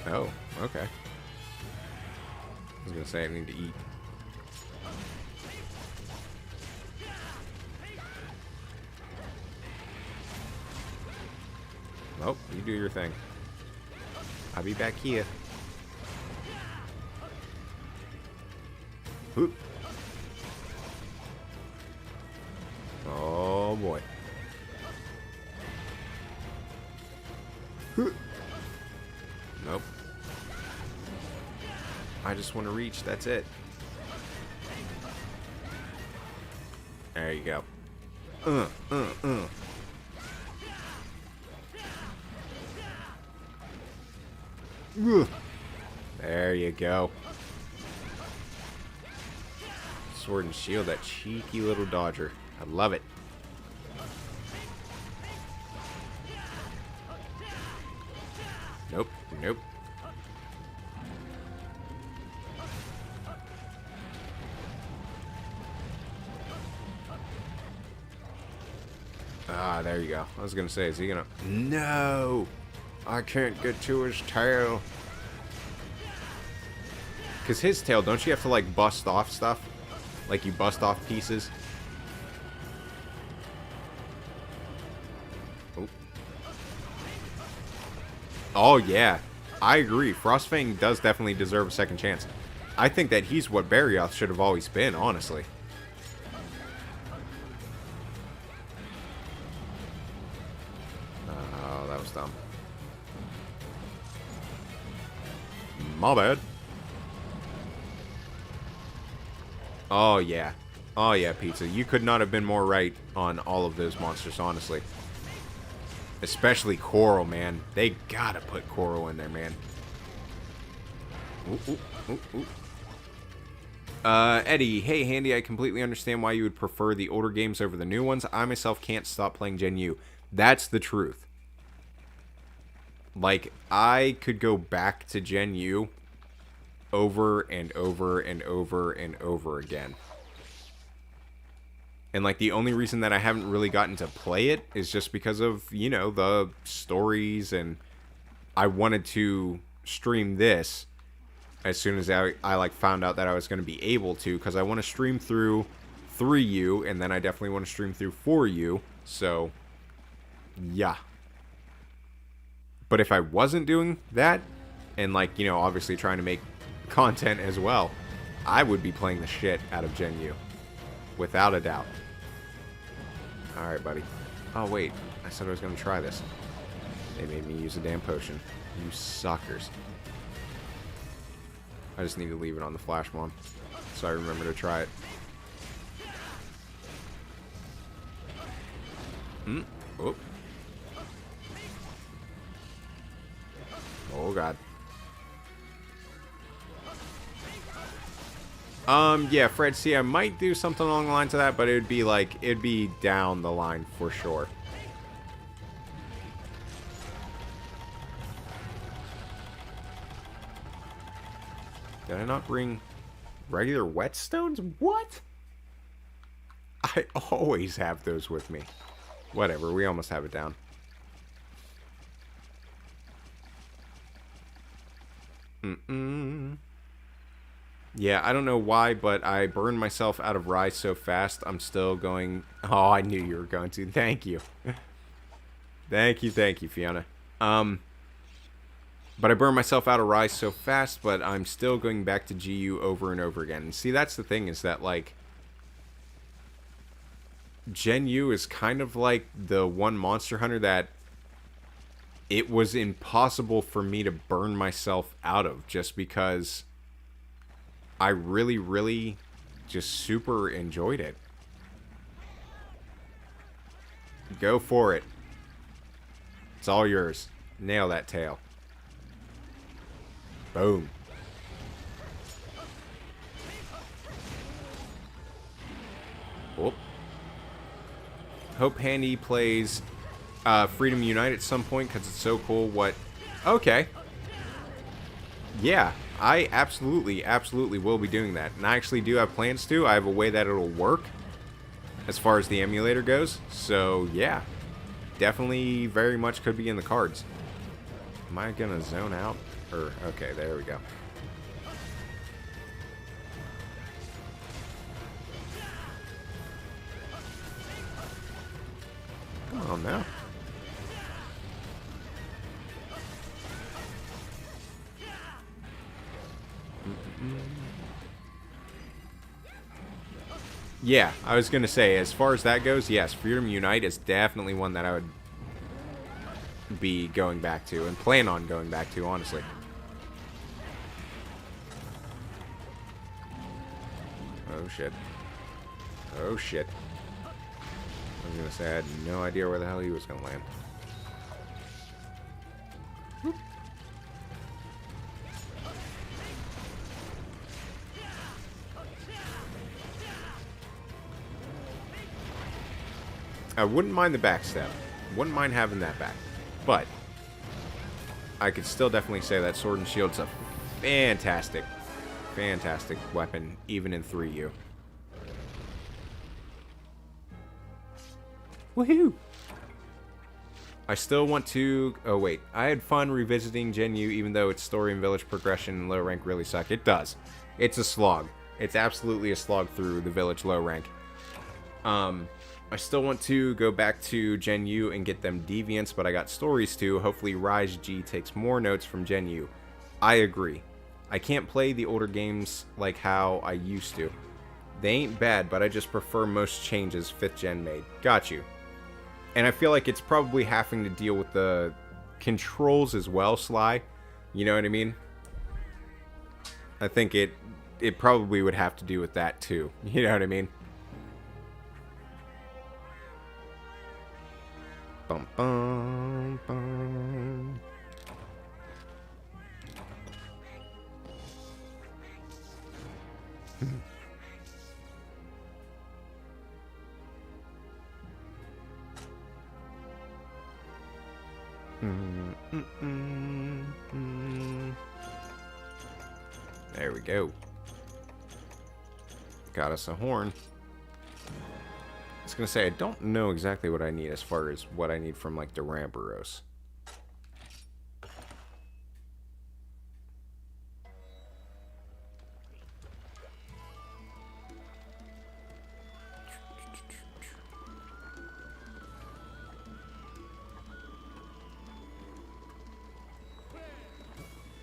Oh, okay. I was gonna say I need to eat. Oh, you do your thing. I'll be back here. Whoop. Oh boy. Whoop. Nope. I just want to reach, that's it. There you go. There you go. Sword and shield, that cheeky little dodger. I love it. Nope, nope. Ah, there you go. I was gonna say, is he gonna... No! I can't get to his tail. Because his tail, don't you have to, like, bust off stuff? Like, you bust off pieces? Oh, yeah. I agree. Frostfang does definitely deserve a second chance. I think that he's what Barioth should have always been, honestly. Oh, that was dumb. My bad. Oh, yeah. Oh, yeah, Pizza. You could not have been more right on all of those monsters, honestly. Especially Coral, man. They gotta put Coral in there, man. Ooh, ooh, ooh, ooh. Eddie, hey, Handy, I completely understand why you would prefer the older games over the new ones. I myself can't stop playing Gen U. That's the truth. Like, I could go back to Gen U over and over and over and over again. And, like, the only reason that I haven't really gotten to play it is just because of, you know, the stories, and I wanted to stream this as soon as I like, found out that I was going to be able to, because I want to stream through 3U, and then I definitely want to stream through 4U, so, yeah. But if I wasn't doing that, and, like, you know, obviously trying to make content as well, I would be playing the shit out of Gen U. Without a doubt. Alright, buddy. Oh, wait. I said I was going to try this. They made me use a damn potion. You suckers. I just need to leave it on the flash bomb, so I remember to try it. Oh. Oh, God. Yeah, Fred, see, I might do something along the lines of that, but it'd be, like, it'd be down the line for sure. Did I not bring regular whetstones? What? I always have those with me. Whatever, we almost have it down. Yeah, I don't know why, but I burned myself out of Rise so fast, I'm still going... Oh, I knew you were going to. Thank you. Thank you, Fiona. But I burned myself out of Rise so fast, but I'm still going back to GU over and over again. And see, that's the thing, is that, like... Gen U is kind of like the one Monster Hunter that... It was impossible for me to burn myself out of, just because... I really, really just super enjoyed it. Go for it. It's all yours. Nail that tail. Boom. Whoop. Hope Handy plays Freedom Unite at some point, because it's so cool what... Okay. Yeah. I absolutely will be doing that. And I actually do have plans to. I have a way that it'll work as far as the emulator goes. So, yeah. Definitely very much could be in the cards. Am I going to zone out? Or, okay, there we go. Come on now. Yeah, I was going to say, as far as that goes, yes, Freedom Unite is definitely one that I would be going back to, and plan on going back to, honestly. Oh, shit. Oh, shit. I was going to say, I had no idea where the hell he was going to land. Whoop. I wouldn't mind the backstab. Wouldn't mind having that back. But I could still definitely say that Sword and Shield's a fantastic, fantastic weapon, even in 3U. Woohoo! I still want to... Oh, wait. I had fun revisiting Gen U, even though its story and village progression and low rank really suck. It does. It's a slog. It's absolutely a slog through the village low rank. I still want to go back to Gen U and get them deviants, but I got stories too. Hopefully Rise G takes more notes from Gen U. I agree. I can't play the older games like how I used to. They ain't bad, but I just prefer most changes 5th gen made. Got you. And I feel like it's probably having to deal with the controls as well, Sly. You know what I mean? I think it probably would have to do with that too. You know what I mean? Bum, bum, bum. There we go. Got us a horn. I was gonna say, I don't know exactly what I need as far as what I need from like the Ramboros.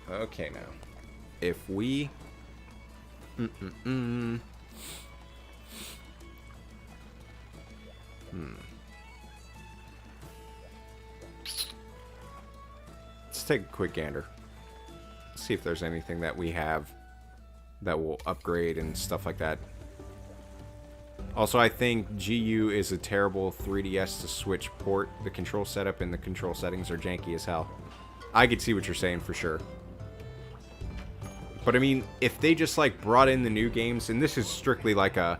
Okay, now, if we... Let's take a quick gander. See if there's anything that we have that will upgrade and stuff like that. Also, I think GU is a terrible 3DS to Switch port. The control setup and the control settings are janky as hell. I could see what you're saying for sure. But I mean, if they just like brought in the new games, and this is strictly like a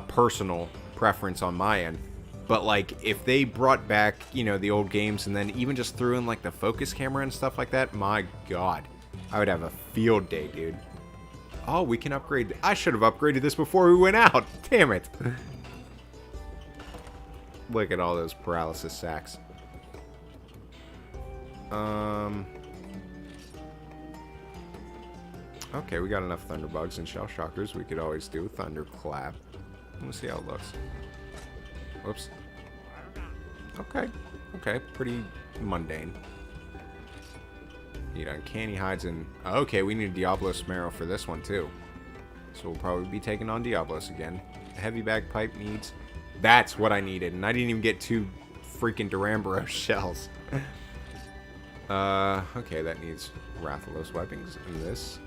personal preference on my end, but like if they brought back, you know, the old games and then even just threw in like the focus camera and stuff like that, my god, I would have a field day, dude. Oh, we can upgrade. I should have upgraded this before we went out. Damn it. Look at all those paralysis sacks. Okay, we got enough Thunderbugs and Shell Shockers. We could always do Thunderclap. Let's see how it looks. Whoops. Okay. Okay, pretty mundane. Need Uncanny Hides and... Okay, we need Diablos Marrow for this one, too. So we'll probably be taking on Diablos again. Heavy Bagpipe needs... That's what I needed, and I didn't even get 2 freaking Duramboros shells. Okay, that needs Rathalos weapons and this.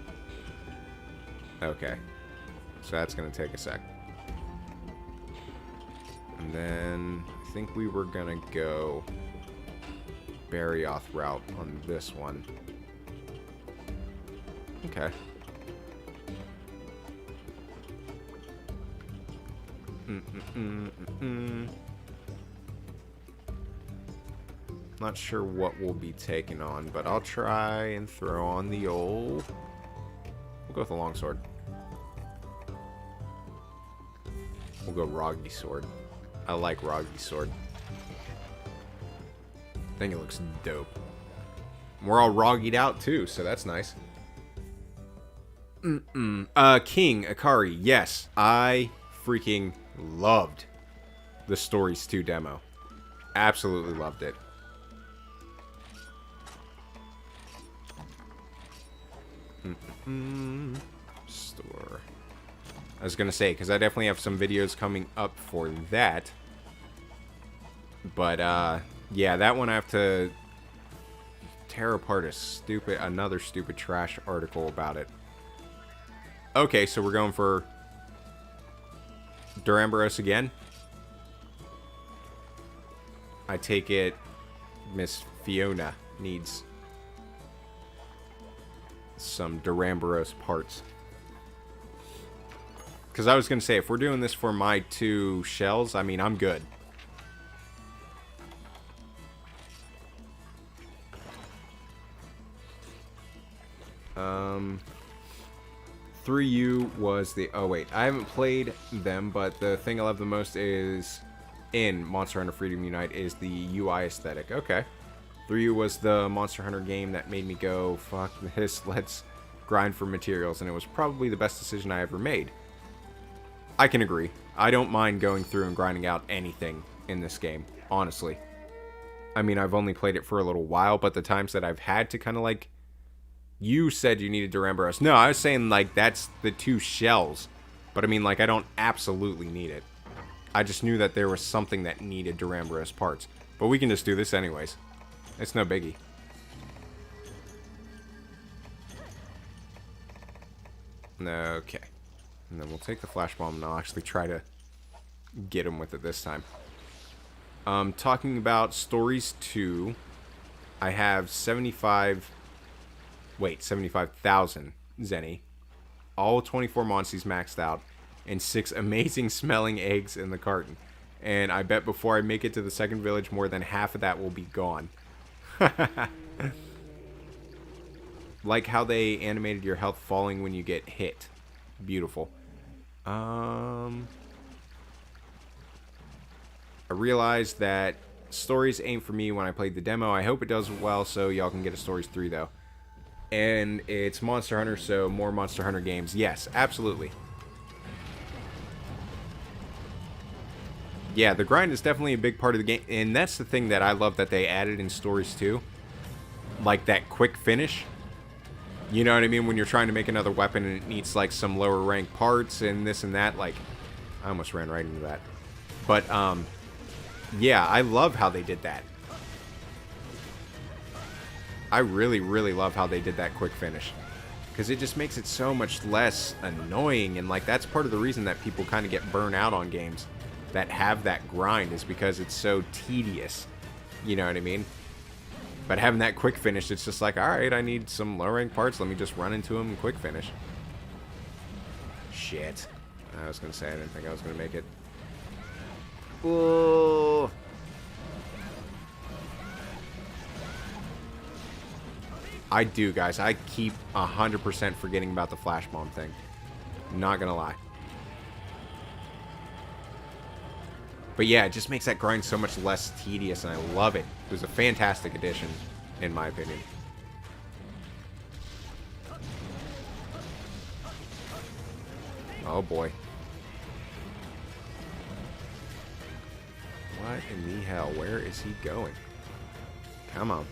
Okay. So that's gonna take a sec. And then I think we were gonna go Barioth route on this one. Okay. Not sure what we'll be taking on, but I'll try and throw on the old... We'll go with the longsword. We'll go Roggy Sword. I like Roggy Sword. I think it looks dope. We're all roggied out too, so that's nice. King Akari, yes, I freaking loved the Stories 2 demo. Absolutely loved it. Store. I was gonna say, because I definitely have some videos coming up for that. But, yeah, that one I have to tear apart another stupid trash article about it. Okay, so we're going for Duramboros again. I take it Miss Fiona needs some Duramboros parts. Because I was going to say, if we're doing this for my 2 shells, I mean, I'm good. MH3U was the... Oh, wait. I haven't played them, but the thing I love the most is in Monster Hunter Freedom Unite is the UI aesthetic. Okay. 3U was the Monster Hunter game that made me go, fuck this, let's grind for materials, and it was probably the best decision I ever made. I can agree. I don't mind going through and grinding out anything in this game, honestly. I mean, I've only played it for a little while, but the times that I've had to kind of like... You said you needed Duramboros. No, I was saying, like, that's the 2 shells. But I mean, like, I don't absolutely need it. I just knew that there was something that needed Duramboros parts. But we can just do this anyways. It's no biggie. Okay. And then we'll take the flash bomb and I'll actually try to get him with it this time. Talking about stories 2, I have 75,000 Zenny, all 24 monsters maxed out, and 6 amazing smelling eggs in the carton. And I bet before I make it to the second village, more than half of that will be gone. Like how they animated your health falling when you get hit. Beautiful. I realized that stories ain't for me when I played the demo. I hope it does well so y'all can get a Stories 3 though. And it's Monster Hunter, so more Monster Hunter games. Yes, absolutely. Yeah, the grind is definitely a big part of the game. And that's the thing that I love that they added in Stories 2. Like that quick finish. You know what I mean? When you're trying to make another weapon and it needs like some lower rank parts and this and that. Like, I almost ran right into that. But, yeah, I love how they did that. I really, really love how they did that quick finish. Because it just makes it so much less annoying. And, like, that's part of the reason that people kind of get burnt out on games that have that grind is because it's so tedious. You know what I mean? But having that quick finish, it's just like, alright, I need some low-rank parts. Let me just run into them and quick finish. Shit. I was going to say I didn't think I was going to make it. Oh. I do, guys. I keep 100% forgetting about the flash bomb thing. Not gonna lie. But yeah, it just makes that grind so much less tedious, and I love it. It was a fantastic addition, in my opinion. Oh boy. What in the hell? Where is he going? Come on.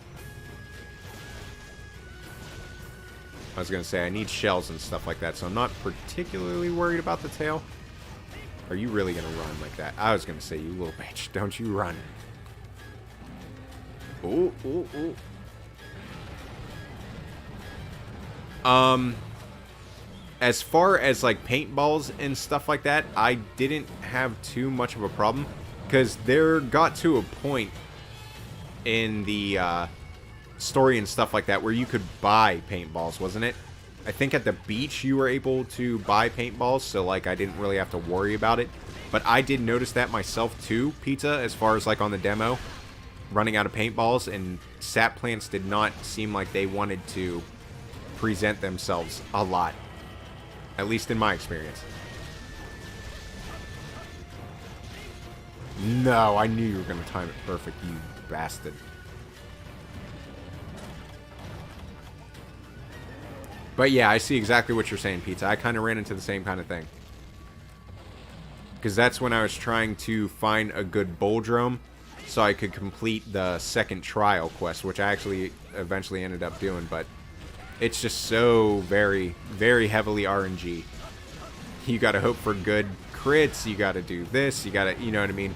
I was going to say, I need shells and stuff like that, so I'm not particularly worried about the tail. Are you really going to run like that? I was going to say, you little bitch, don't you run. Ooh, ooh, ooh. As far as, like, paintballs and stuff like that, I didn't have too much of a problem. Because there got to a point in the story and stuff like that where you could buy paintballs, wasn't it? I think at the beach you were able to buy paintballs, so like I didn't really have to worry about it. But I did notice that myself too, Pizza, as far as like on the demo, running out of paintballs, and sap plants did not seem like they wanted to present themselves a lot. At least in my experience. No, I knew you were going to time it perfect, you bastard. But yeah, I see exactly what you're saying, Pizza. I kind of ran into the same kind of thing. Because that's when I was trying to find a good Bulldrome so I could complete the second trial quest, which I actually eventually ended up doing, but it's just so very, very heavily RNG. You gotta hope for good crits, you gotta do this, you gotta, you know what I mean?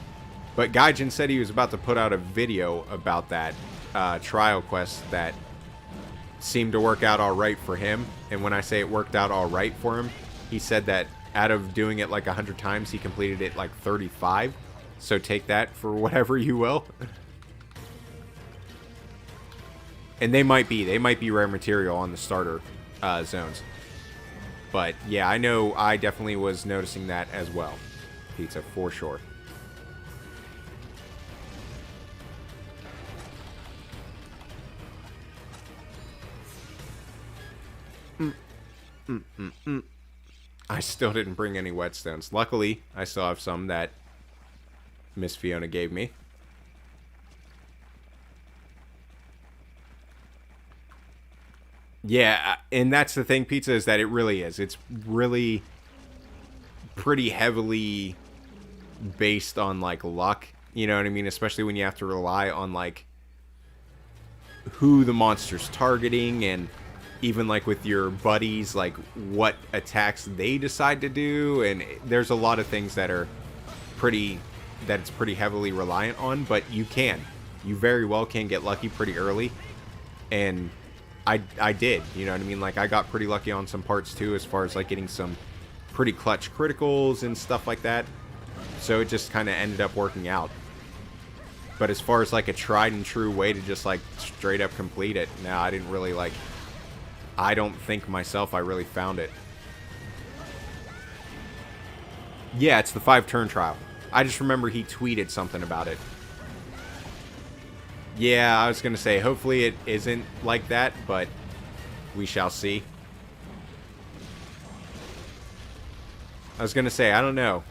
But Gaijin said he was about to put out a video about that trial quest that seemed to work out alright for him. And when I say it worked out alright for him, he said that out of doing it like 100 times, he completed it like 35. So take that for whatever you will. And they might be rare material on the starter zones. But yeah, I know I definitely was noticing that as well. Pizza, for sure. I still didn't bring any whetstones. Luckily, I still have some that Miss Fiona gave me. Yeah, and that's the thing, Pizza, is that it really is. It's really pretty heavily based on like luck, you know what I mean? Especially when you have to rely on like who the monster's targeting, and even like with your buddies, like what attacks they decide to do, and there's a lot of things that are it's pretty heavily reliant on, but you very well can get lucky pretty early, and I did, you know what I mean? Like I got pretty lucky on some parts too, as far as like getting some pretty clutch criticals and stuff like that. So it just kind of ended up working out. But as far as like a tried and true way to just like straight up complete it, no, I didn't really like, I don't think myself I really found it. Yeah, it's the 5-turn trial. I just remember he tweeted something about it. Yeah, I was going to say, hopefully it isn't like that, but we shall see. I was going to say, I don't know,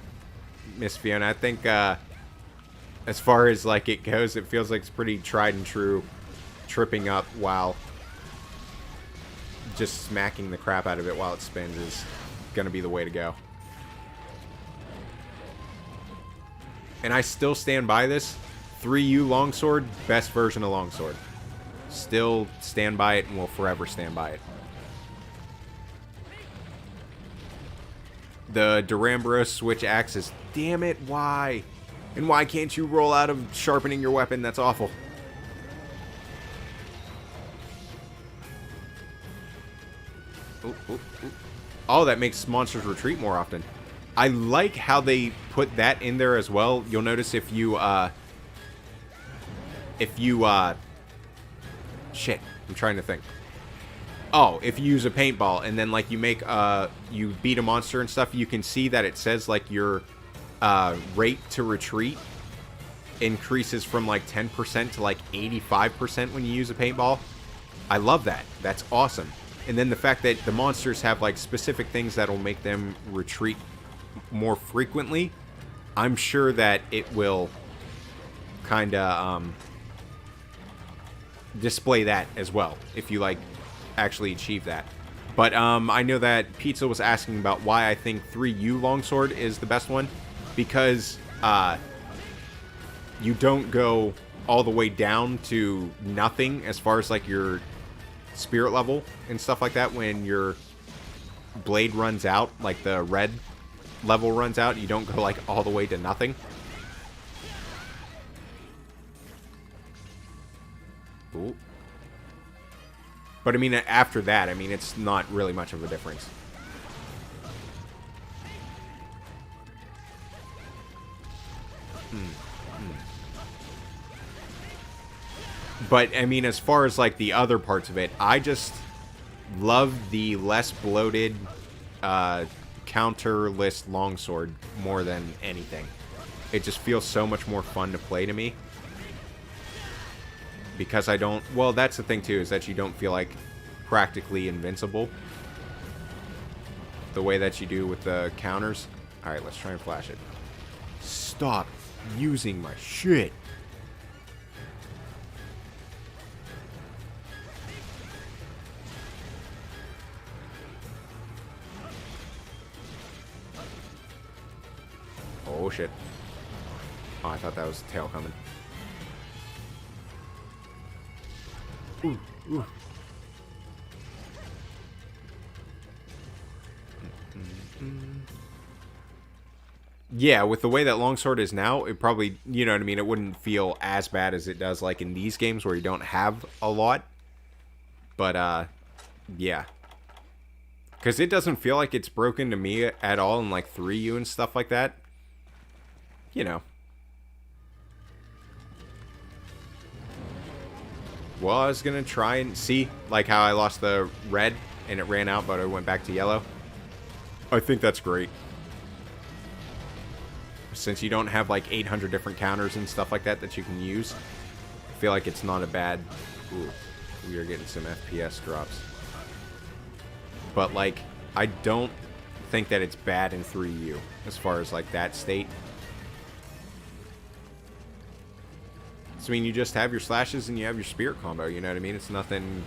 Miss Fiona. I think, as far as like it goes, it feels like it's pretty tried and true. Tripping up while just smacking the crap out of it while it spins is going to be the way to go. And I still stand by this. 3U longsword, best version of longsword. Still stand by it and will forever stand by it. The Durambro switch axes. Damn it, why? And why can't you roll out of sharpening your weapon? That's awful. Ooh, ooh, ooh. Oh, that makes monsters retreat more often. I like how they put that in there as well. You'll notice if you, shit, I'm trying to think. Oh, if you use a paintball and then, like, you make, you beat a monster and stuff, you can see that it says, like, your, rate to retreat increases from, like, 10% to, like, 85% when you use a paintball. I love that. That's awesome. And then the fact that the monsters have, like, specific things that'll make them retreat more frequently, I'm sure that it will kind of display that as well if you like actually achieve that. But I know that Pizza was asking about why I think 3U longsword is the best one, because you don't go all the way down to nothing as far as like your spirit level and stuff like that. When your blade runs out, like the red level runs out, you don't go like all the way to nothing. Ooh. But I mean, after that, I mean, it's not really much of a difference. But I mean, as far as like the other parts of it, I just love the less bloated counter list longsword more than anything. It just feels so much more fun to play to me. Because I don't... Well, that's the thing, too, is that you don't feel, like, practically invincible. The way that you do with the counters. Alright, let's try and flash it. Stop using my shit. Oh, shit. Oh, I thought that was the tail coming. Ooh, ooh. Yeah, with the way that longsword is now, it probably, you know what I mean, it wouldn't feel as bad as it does like in these games where you don't have a lot. But, yeah. Because it doesn't feel like it's broken to me at all in like 3U and stuff like that. You know. Well, I was going to try and see, like, how I lost the red and it ran out, but I went back to yellow. I think that's great. Since you don't have, like, 800 different counters and stuff like that that you can use, I feel like it's not a bad... Ooh, we are getting some FPS drops. But, like, I don't think that it's bad in 3U as far as, like, that state. So, I mean, you just have your slashes and you have your spirit combo, you know what I mean? It's nothing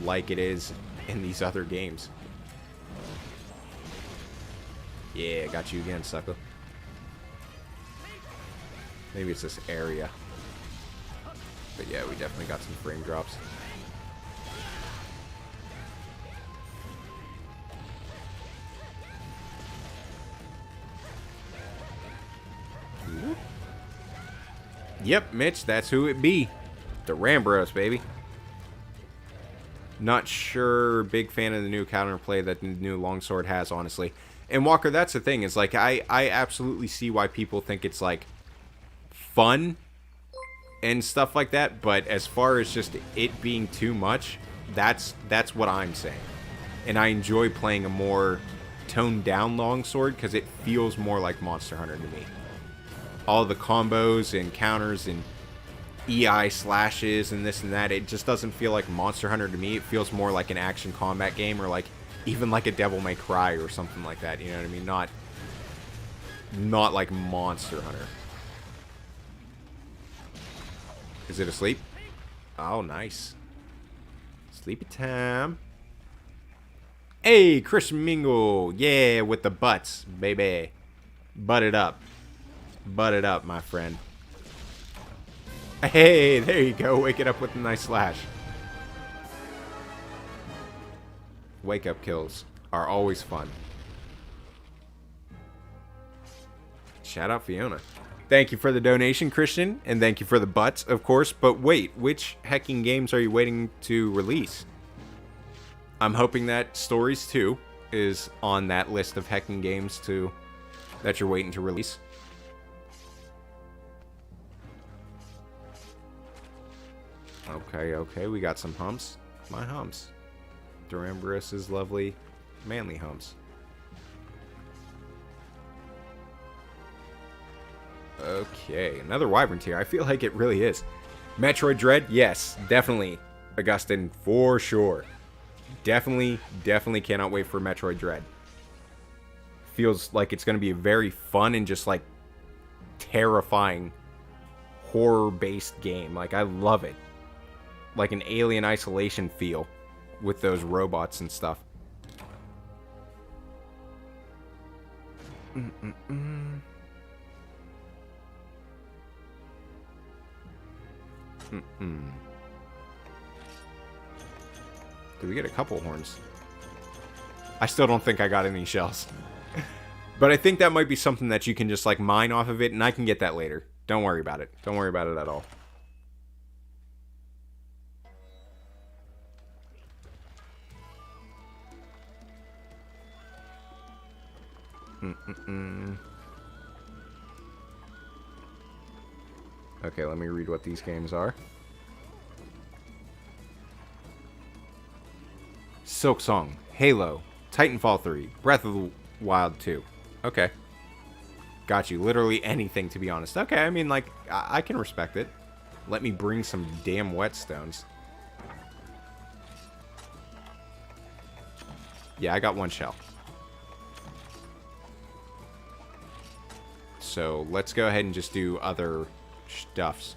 like it is in these other games. Yeah, got you again, sucker. Maybe it's this area. But yeah, we definitely got some frame drops. Yep, Mitch, that's who it be. The Rambros, baby. Not sure, big fan of the new counterplay that the new longsword has, honestly. And Walker, that's the thing, is like I absolutely see why people think it's like fun and stuff like that, but as far as just it being too much, that's what I'm saying. And I enjoy playing a more toned down longsword because it feels more like Monster Hunter to me. All the combos and counters and EI slashes and this and that, it just doesn't feel like Monster Hunter to me. It feels more like an action combat game, or like even like a Devil May Cry or something like that. You know what I mean? Not like Monster Hunter. Is it asleep? Oh, nice. Sleepy time. Hey, Christian Mingle. Yeah, with the butts, baby. Butt it up. Butt it up, my friend. Hey, there you go. Wake it up with a nice slash. Wake up kills are always fun. Shout out Fiona. Thank you for the donation, Christian, and thank you for the butts, of course. But wait, which hacking games are you waiting to release? I'm hoping that Stories 2 is on that list of hacking games that you're waiting to release. Okay, we got some humps. My humps. Durambros's lovely, manly humps. Okay, another Wyvern tier. I feel like it really is. Metroid Dread? Yes, definitely. Augustin, for sure. Definitely cannot wait for Metroid Dread. Feels like it's going to be a very fun and just like terrifying horror-based game. Like, I love it. Like an Alien Isolation feel with those robots and stuff. Did we get a couple horns? I still don't think I got any shells. But I think that might be something that you can just like mine off of it, and I can get that later. Don't worry about it. Don't worry about it at all. Okay, let me read what these games are. Silksong, Halo, Titanfall 3, Breath of the Wild 2. Okay. Got you. Literally anything, to be honest. Okay, I mean, like, I can respect it. Let me bring some damn whetstones. Yeah, I got one shell. So, let's go ahead and just do other stuffs.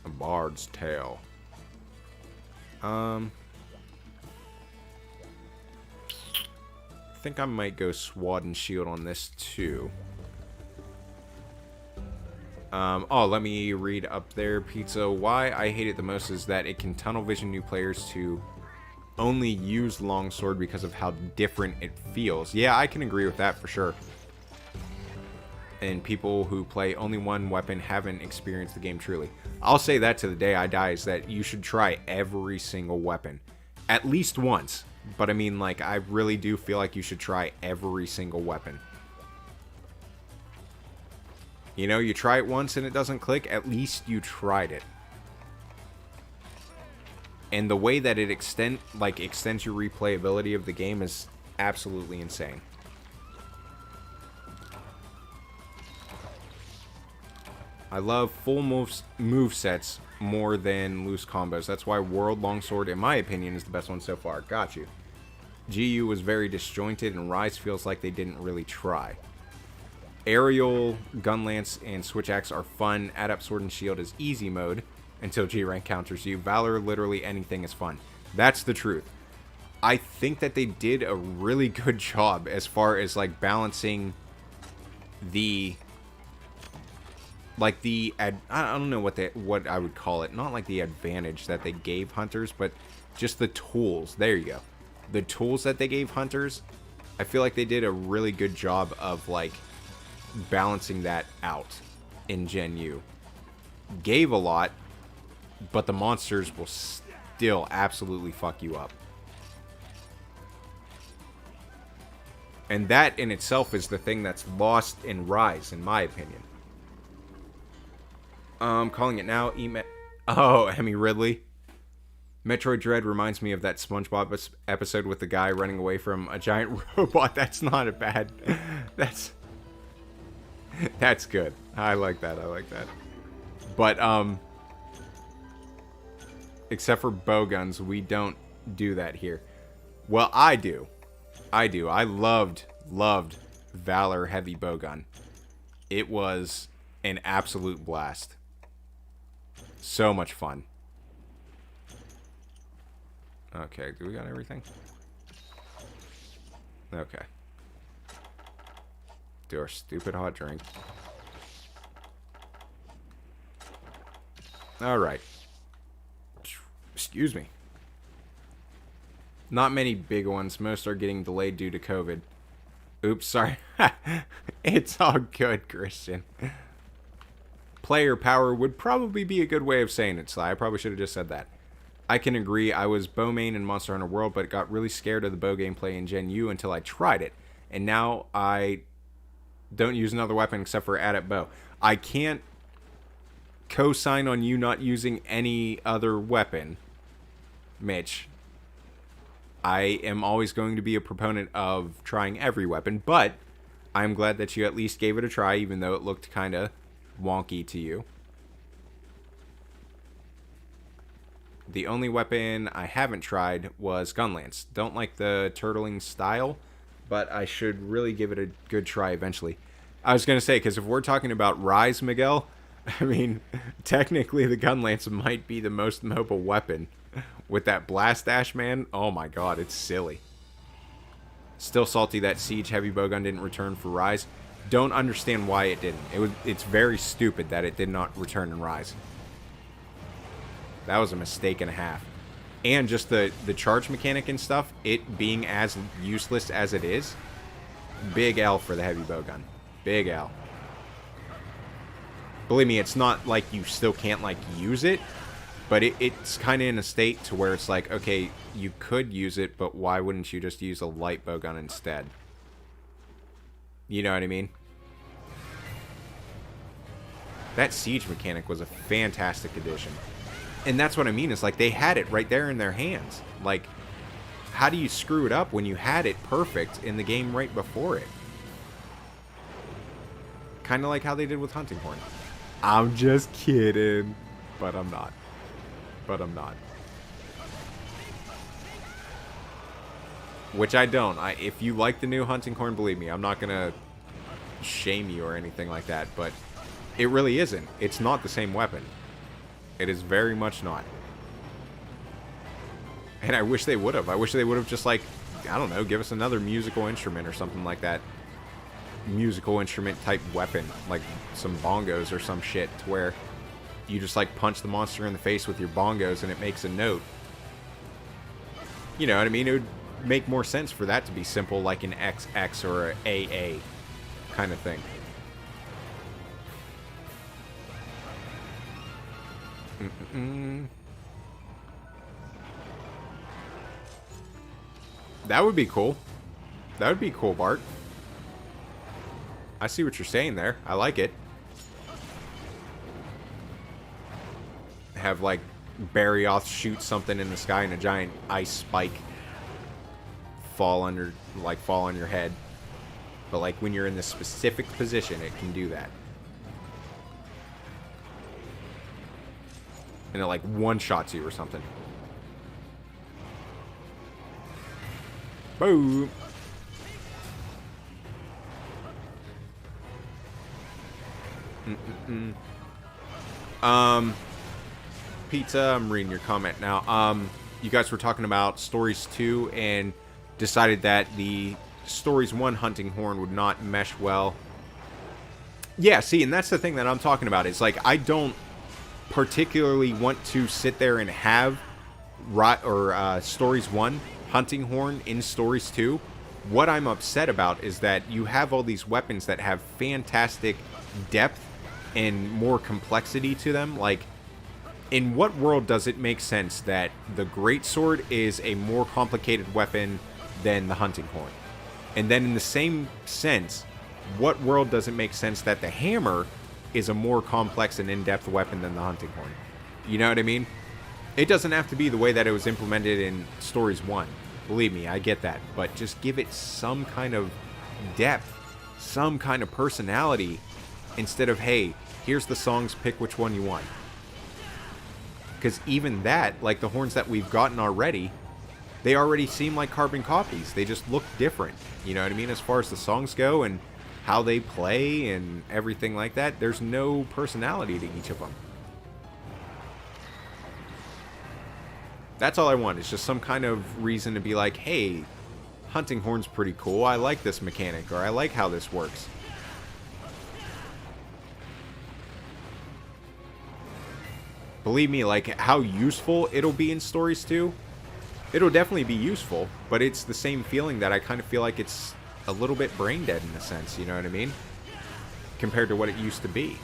A Bard's Tale. I think I might go Sword and Shield on this too. Oh, let me read up there, Pizza. Why I hate it the most is that it can tunnel vision new players to only use longsword because of how different it feels. Yeah, I can agree with that for sure. And people who play only one weapon haven't experienced the game truly. I'll say that to the day I die, is that you should try every single weapon. At least once. But I mean, like, I really do feel like you should try every single weapon. You know, you try it once and it doesn't click, at least you tried it. And the way that it extends your replayability of the game is absolutely insane. I love full move sets more than loose combos. That's why World Longsword, in my opinion, is the best one so far. Got you. GU was very disjointed, and Rise feels like they didn't really try. Aerial, Gun Lance, and Switch Axe are fun. Add up Sword and Shield is easy mode. until G rank counters you. Valor, literally anything is fun. That's the truth. I think that they did a really good job as far as like balancing the I don't know what I would call it. Not like the advantage that they gave hunters, but just the tools. There you go. The tools that they gave hunters, I feel like they did a really good job of like balancing that out in Gen U. Gave a lot, but the monsters will still absolutely fuck you up. And that in itself is the thing that's lost in Rise, in my opinion. Calling it now. Oh, Emmy Ridley. Metroid Dread reminds me of that SpongeBob episode with the guy running away from a giant robot. That's not a bad... That's good. I like that. I like that. But, except for bowguns, we don't do that here. Well, I do. I do. I loved Valor Heavy Bowgun. It was an absolute blast. So much fun. Okay, do we got everything? Okay. Do our stupid hot drink. Alright. Excuse me. Not many big ones. Most are getting delayed due to COVID. Oops, sorry. It's all good, Christian. Player power would probably be a good way of saying it, Sly. I probably should have just said that. I can agree. I was bow main in Monster Hunter World, but got really scared of the bow gameplay in Gen U until I tried it. And now I don't use another weapon except for adept bow. I can't co-sign on you not using any other weapon, Mitch. I am always going to be a proponent of trying every weapon, but I'm glad that you at least gave it a try, even though it looked kind of wonky to you. The only weapon I haven't tried was Gunlance. Don't like the turtling style, but I should really give it a good try eventually. I was going to say, because if we're talking about Rise, Miguel, I mean, technically the Gunlance might be the most mobile weapon. With that Blast Dash, man, oh my god, it's silly. Still salty that Siege Heavy Bowgun didn't return for Rise. Don't understand why it didn't. It's very stupid that it did not return in Rise. That was a mistake and a half. And just the charge mechanic and stuff, it being as useless as it is, big L for the Heavy Bowgun. Big L. Believe me, it's not like you still can't, like, use it, but it's kind of in a state to where it's like, okay, you could use it, but why wouldn't you just use a light bowgun instead? You know what I mean? That siege mechanic was a fantastic addition. And that's what I mean, is like they had it right there in their hands. Like, how do you screw it up when you had it perfect in the game right before it? Kind of like how they did with Hunting Horn. I'm just kidding. But I'm not. But I'm not. Which I don't. If you like the new Hunting Horn, believe me, I'm not going to shame you or anything like that. But it really isn't. It's not the same weapon. It is very much not. And I wish they would have. I wish they would have just, like, I don't know, give us another musical instrument or something like that. Musical instrument type weapon. Like some bongos or some shit to where you just, like, punch the monster in the face with your bongos and it makes a note. You know what I mean? It would make more sense for that to be simple, like an XX or an AA kind of thing. That would be cool. That would be cool, Bart. I see what you're saying there. I like it. Have, like, Barioth shoot something in the sky and a giant ice spike fall on your head. But, like, when you're in this specific position, it can do that. And it, like, one-shots you or something. Boom! Pizza, I'm reading your comment now. You guys were talking about Stories 2 and decided that the Stories 1 hunting horn would not mesh well. Yeah, see, and that's the thing that I'm talking about. It's like, I don't particularly want to sit there and have Stories 1 hunting horn in Stories 2. What I'm upset about is that you have all these weapons that have fantastic depth and more complexity to them. Like, in what world does it make sense that the greatsword is a more complicated weapon than the hunting horn? And then in the same sense, what world does it make sense that the hammer is a more complex and in-depth weapon than the hunting horn? You know what I mean? It doesn't have to be the way that it was implemented in Stories 1. Believe me, I get that. But just give it some kind of depth, some kind of personality, instead of, hey, here's the songs, pick which one you want. Because even that, like the horns that we've gotten already, they already seem like carbon copies. They just look different. You know what I mean? As far as the songs go and how they play and everything like that, there's no personality to each of them. That's all I want. It's just some kind of reason to be like, hey, hunting horn's pretty cool. I like this mechanic, or I like how this works. Believe me, like, how useful it'll be in Stories 2, it'll definitely be useful, but it's the same feeling that I kind of feel like it's a little bit brain dead in a sense, you know what I mean? Compared to what it used to be.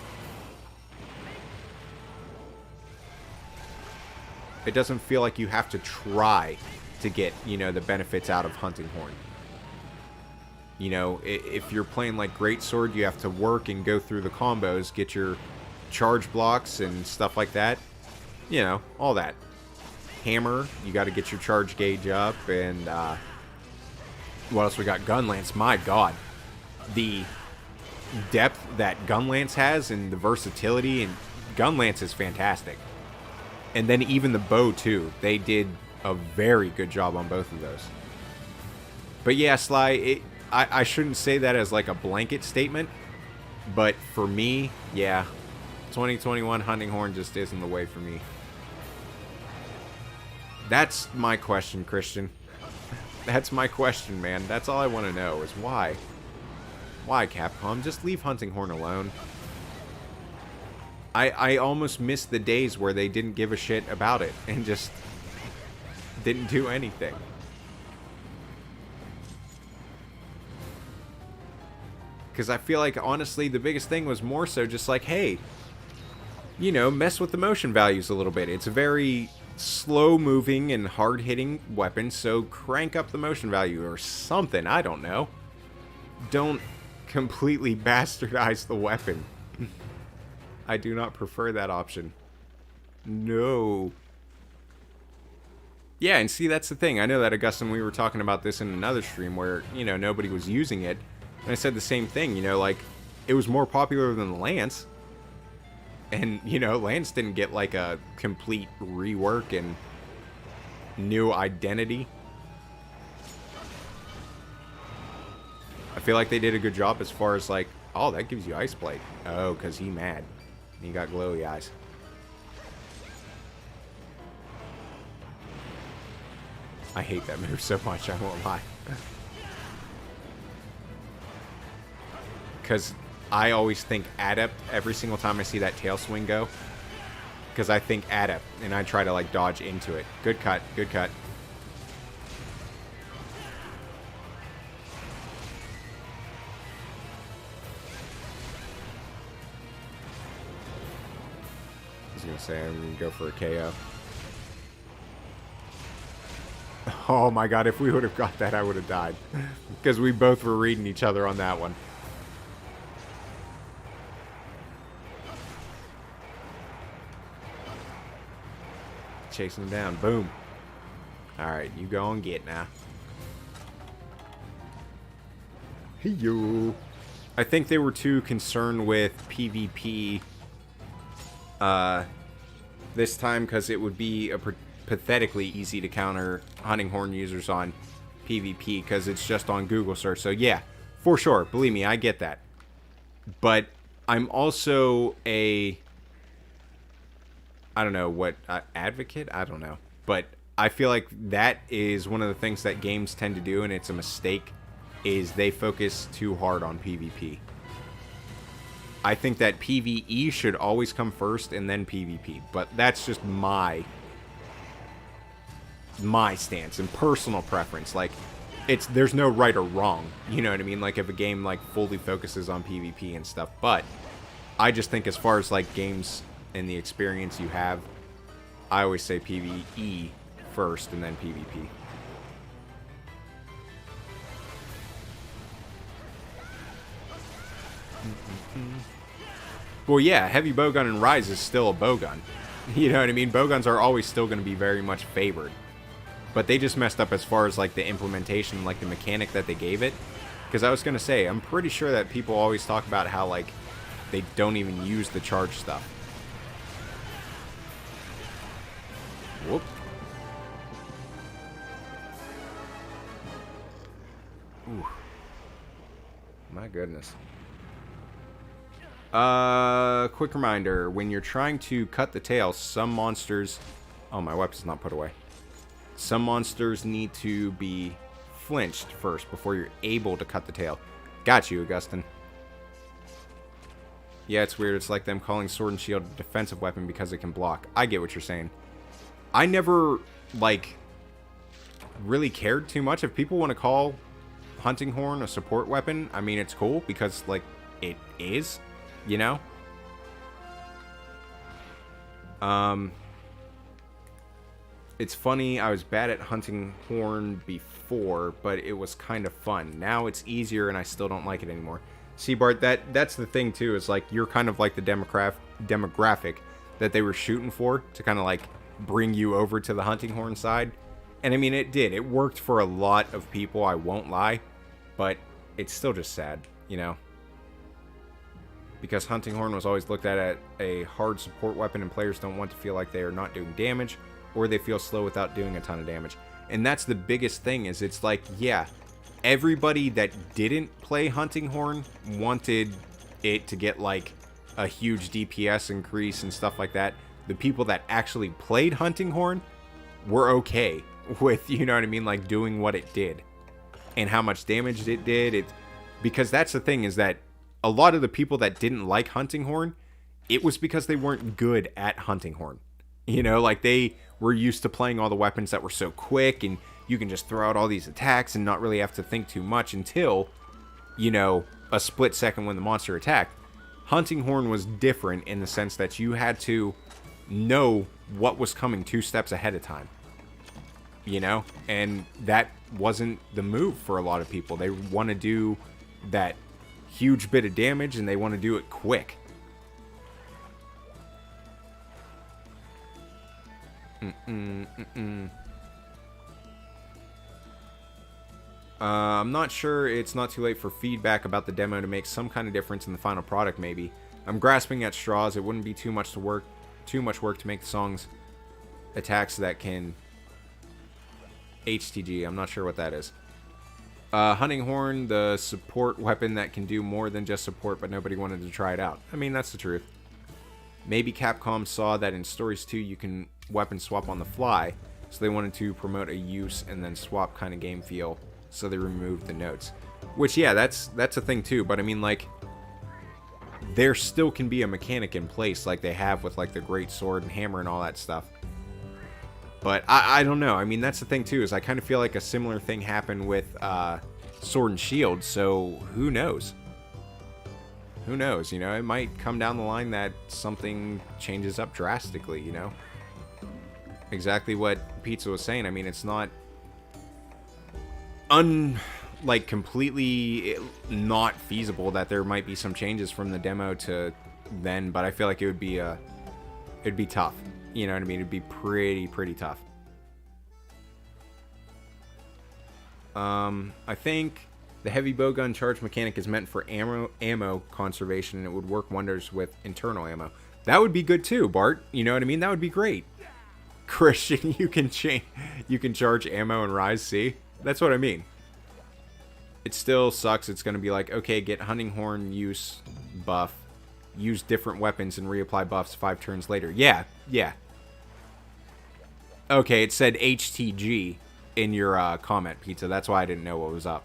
It doesn't feel like you have to try to get, you know, the benefits out of hunting horn. You know, if you're playing like greatsword, you have to work and go through the combos, get your charge blocks and stuff like that. You know, all that. Hammer, you got to get your charge gauge up, and what else we got? Gunlance, my god. The depth that Gunlance has and the versatility, and Gunlance is fantastic. And then even the bow too. They did a very good job on both of those. But yeah, Sly, I shouldn't say that as like a blanket statement, but for me, yeah, 2021 hunting horn just isn't the way for me. That's my question, Christian. That's my question, man. That's all I want to know is why. Why, Capcom? Just leave hunting horn alone. I almost miss the days where they didn't give a shit about it and just didn't do anything. Because I feel like, honestly, the biggest thing was more so just like, hey, you know, mess with the motion values a little bit. It's a very slow-moving and hard-hitting weapon, so crank up the motion value or something. I don't know. Don't completely bastardize the weapon. I do not prefer that option. No. Yeah, and see, that's the thing. I know that, Augustine, we were talking about this in another stream where, you know, nobody was using it. And I said the same thing, you know, like, it was more popular than the Lance. And, you know, Lance didn't get, like, a complete rework and new identity. I feel like they did a good job as far as, like, oh, that gives you Ice Blade. Oh, because he mad. He got glowy eyes. I hate that move so much, I won't lie. Because I always think Adept every single time I see that tail swing go. Because I think Adept, and I try to, like, dodge into it. Good cut, good cut. I was going to say, I'm going to go for a KO. Oh my god, if we would have got that, I would have died. Because we both were reading each other on that one. Chasing him down. Boom. Alright, you go and get now. Hey, yo. I think they were too concerned with PvP this time, because it would be a pathetically easy to counter hunting horn users on PvP because it's just on Google search. So yeah, for sure, believe me, I get that. But I'm also a I don't know what advocate. I don't know, but I feel like that is one of the things that games tend to do, and it's a mistake. Is they focus too hard on PvP. I think that PvE should always come first and then PvP, but that's just my stance and personal preference. Like, there's no right or wrong, you know what I mean? Like, if a game like fully focuses on PvP and stuff, but I just think as far as like games and the experience you have, I always say PvE first and then PvP. Well, yeah, heavy bowgun and Rise is still a bowgun. You know what I mean? Bowguns are always still going to be very much favored. But they just messed up as far as like the implementation, like the mechanic that they gave it. Because I was going to say, I'm pretty sure that people always talk about how like they don't even use the charge stuff. Whoop. Ooh. My goodness. Quick reminder, when you're trying to cut the tail, some monsters... Oh, my weapon's not put away. Some monsters need to be flinched first before you're able to cut the tail. Got you, Augustin. Yeah, it's weird. It's like them calling Sword and Shield a defensive weapon because it can block. I get what you're saying. I never, like, really cared too much. If people want to call Hunting Horn a support weapon, I mean, it's cool because, like, it is. You know? It's funny, I was bad at Hunting Horn before, but it was kind of fun. Now it's easier and I still don't like it anymore. See, Bart, that's the thing too, is like, you're kind of like the demographic that they were shooting for to kind of like bring you over to the Hunting Horn side. And I mean, it did. It worked for a lot of people, I won't lie, but it's still just sad, you know? Because Hunting Horn was always looked at as a hard support weapon, and players don't want to feel like they are not doing damage, or they feel slow without doing a ton of damage. And that's the biggest thing, is it's like, yeah, everybody that didn't play Hunting Horn wanted it to get like a huge DPS increase and stuff like that. The people that actually played Hunting Horn were okay with, you know what I mean, like doing what it did and how much damage it did. Because that's the thing, is that a lot of the people that didn't like Hunting Horn, it was because they weren't good at Hunting Horn. You know, like they were used to playing all the weapons that were so quick and you can just throw out all these attacks and not really have to think too much until, you know, a split second when the monster attacked. Hunting Horn was different in the sense that you had to know what was coming 2 steps ahead of time. You know? And that wasn't the move for a lot of people. They want to do that huge bit of damage and they want to do it quick. I'm not sure it's not too late for feedback about the demo to make some kind of difference in the final product, maybe. I'm grasping at straws. It wouldn't be too much work to make the songs attacks that can HTG. I'm not sure what that is. Hunting Horn, the support weapon that can do more than just support, but nobody wanted to try it out. I mean, that's the truth. Maybe Capcom saw that in Stories 2 you can weapon swap on the fly, so they wanted to promote a use and then swap kind of game feel, so they removed the notes. Which, yeah, that's a thing too, but I mean, like, there still can be a mechanic in place like they have with, like, the Great Sword and Hammer and all that stuff. But I don't know. I mean, that's the thing too, is I kind of feel like a similar thing happened with Sword and Shield, so who knows? Who knows, you know? It might come down the line that something changes up drastically, you know? Exactly what Pizza was saying. I mean, it's not like completely not feasible that there might be some changes from the demo to then, but I feel like it'd be tough. You know what I mean? It'd be pretty tough. I think the heavy bowgun charge mechanic is meant for ammo conservation, and it would work wonders with internal ammo. That would be good too, Bart. You know what I mean? That would be great. Christian, you can charge ammo and Rise. See? That's what I mean. It still sucks. It's going to be like, okay, get Hunting Horn use buff, Use different weapons and reapply buffs 5 turns later. Yeah, yeah. Okay, it said HTG in your comment, Pizza. That's why I didn't know what was up.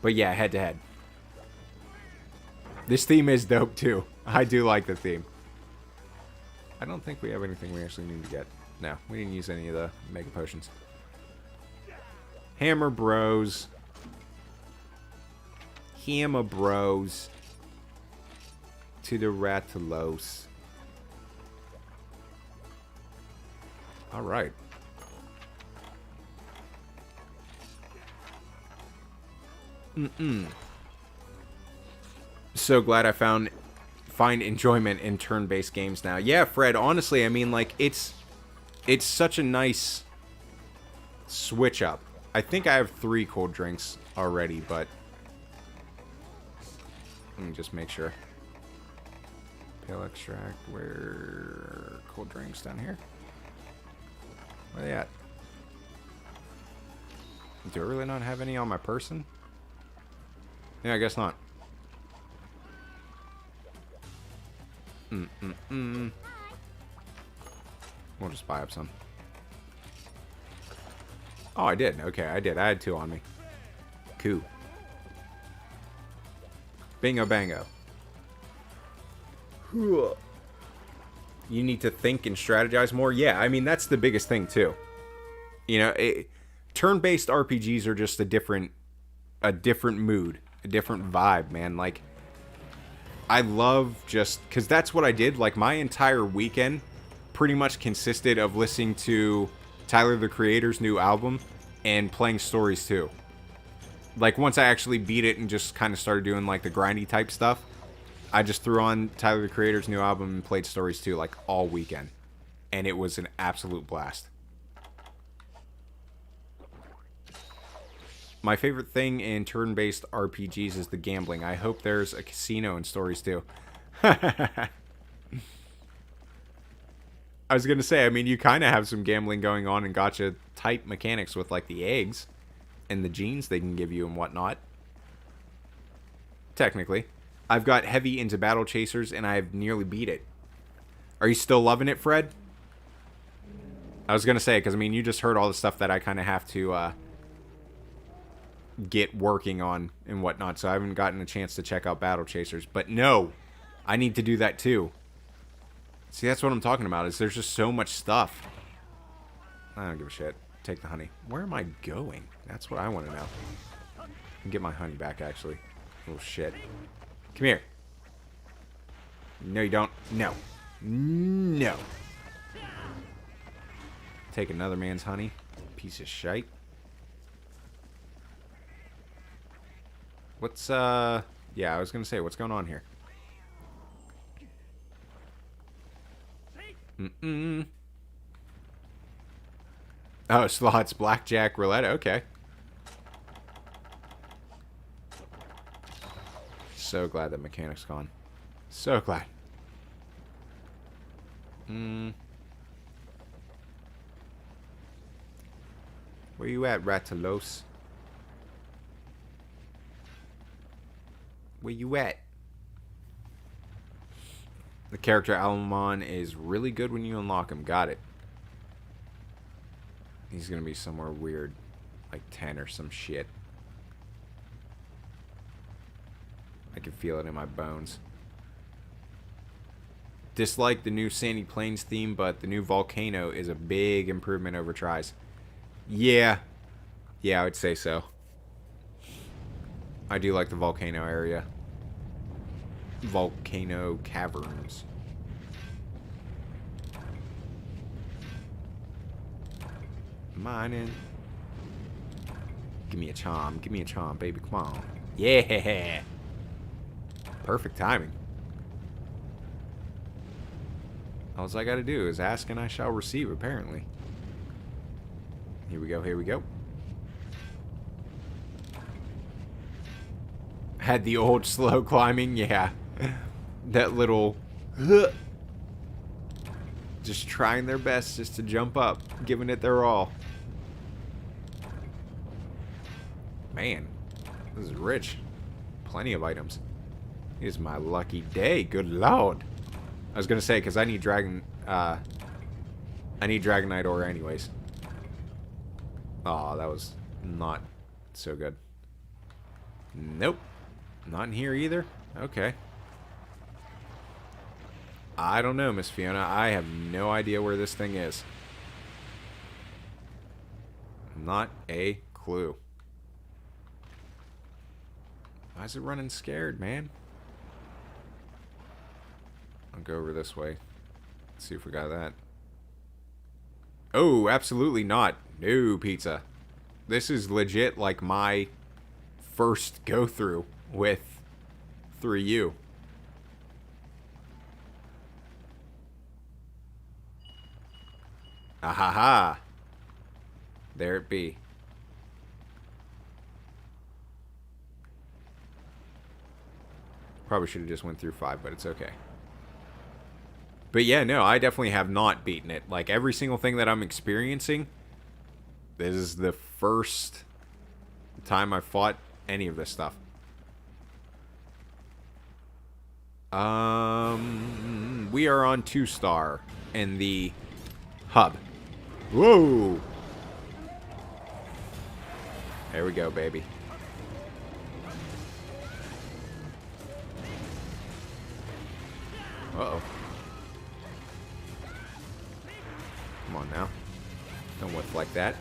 But yeah, head-to-head. This theme is dope, too. I do like the theme. I don't think we have anything we actually need to get. No, we didn't use any of the Mega Potions. Hammer Bros. Hammer Bros. To the Rathalos. Alright. So glad I find enjoyment in turn-based games now. Yeah, Fred, honestly, I mean, like, it's such a nice switch up. I think I have 3 cold drinks already, but let me just make sure. Pale extract, where cold drinks down here? Where are they at? Do I really not have any on my person? Yeah, I guess not. We'll just buy up some. Oh, I did. Okay, I did. I had 2 on me. Cool. Bingo bango. You need to think and strategize more. Yeah, I mean, that's the biggest thing, too. You know, turn-based RPGs are just a different mood, a different vibe, man. Like, I love just... Because that's what I did. Like, my entire weekend pretty much consisted of listening to Tyler, the Creator's new album and playing Stories 2. Like, once I actually beat it and just kind of started doing, like, the grindy type stuff, I just threw on Tyler, the Creator's new album and played Stories 2, like, all weekend. And it was an absolute blast. My favorite thing in turn-based RPGs is the gambling. I hope there's a casino in Stories 2. I was going to say, I mean, you kind of have some gambling going on and gacha type mechanics with, like, the eggs and the genes they can give you and whatnot. Technically. I've got heavy into Battle Chasers and I've nearly beat it. Are you still loving it, Fred? I was going to say, because, I mean, you just heard all the stuff that I kind of have to get working on and whatnot, so I haven't gotten a chance to check out Battle Chasers. But no, I need to do that too. See, that's what I'm talking about, is there's just so much stuff. I don't give a shit. Take the honey. Where am I going? That's what I want to know. Get my honey back, actually. Oh, shit. Come here. No, you don't. No. No. Take another man's honey. Piece of shite. What's, yeah, I was gonna say, what's going on here? Oh, slots, blackjack, roulette, okay. So glad that mechanic's gone. So glad. Where you at, Rathalos? Where you at? The character Almon is really good when you unlock him. Got it. He's gonna be somewhere weird. Like 10 or some shit. I can feel it in my bones. Dislike the new Sandy Plains theme, but the new Volcano is a big improvement over Tries. Yeah. Yeah, I would say so. I do like the Volcano area. Volcano Caverns. Mining. Give me a charm. Give me a charm, baby. Come on. Yeah. Perfect timing. All I gotta do is ask and I shall receive, apparently. Here we go. Here we go. Had the old slow climbing, yeah. That little... Just trying their best just to jump up. Giving it their all. Man. This is rich. Plenty of items. Is my lucky day. Good lord. I was gonna say, because I need Dragonite ore anyways. Oh, that was not so good. Nope. Not in here either. Okay. I don't know, Miss Fiona. I have no idea where this thing is. Not a clue. Why is it running scared, man? I'll go over this way. Let's see if we got that. Oh, absolutely not. No pizza. This is legit like my first go through with 3U. Ahaha. There it be. Probably should have just went through 5, but it's okay. But yeah, no, I definitely have not beaten it. Like, every single thing that I'm experiencing, this is the first time I fought any of this stuff. We are on 2-star in the hub. Whoa! There we go, baby. Uh-oh. Come on now. Don't whiff like that.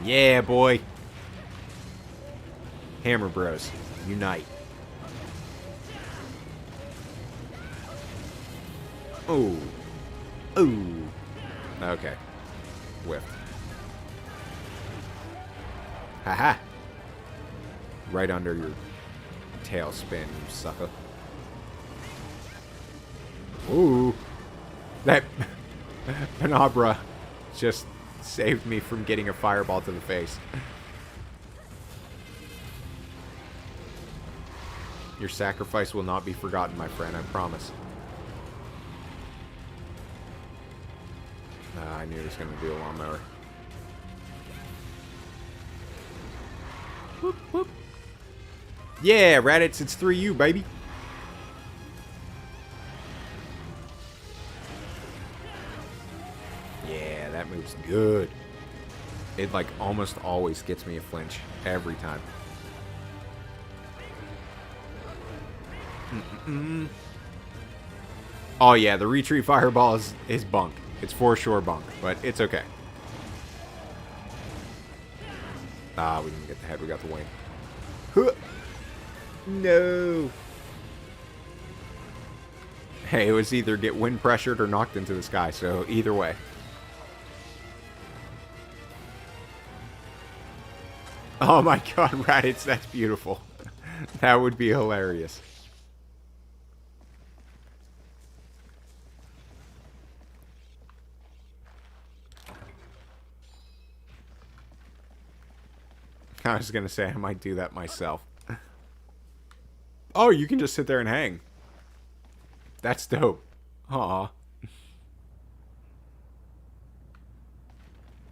Yeah, boy. Hammer Bros. Unite. Oh. Ooh. Okay. Whiffed. Haha. Right under your tailspin, you sucker. Ooh. That Panabra just saved me from getting a fireball to the face. Your sacrifice will not be forgotten, my friend, I promise. I knew it was going to do a lawnmower. Whoop, whoop. Yeah, Raditz, it's 3U, baby. Yeah, that move's good. It, like, almost always gets me a flinch. Every time. Oh, yeah, the retreat fireball is bunk. It's for sure bunk, but it's okay. Ah, we didn't get the head, we got the wing. Huh. No. Hey, it was either get wind pressured or knocked into the sky, so either way. Oh my god, Raditz, that's beautiful. That would be hilarious. I was going to say I might do that myself. Oh, you can just sit there and hang. That's dope. Aw.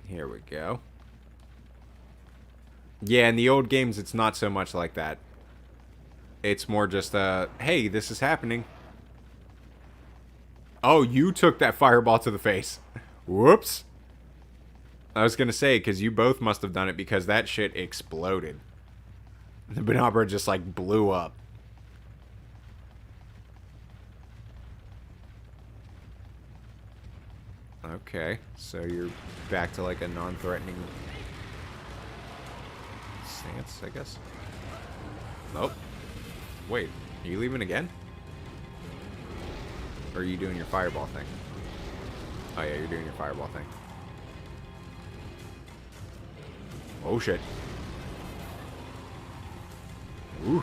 Here we go. Yeah, in the old games, it's not so much like that. It's more just, hey, this is happening. Oh, you took that fireball to the face. Whoops. I was going to say, because you both must have done it because that shit exploded. The Banabra just, like, blew up. Okay, so you're back to, like, a non-threatening stance, I guess. Nope. Wait, are you leaving again? Or are you doing your fireball thing? Oh, yeah, you're doing your fireball thing. Oh, shit. Ooh.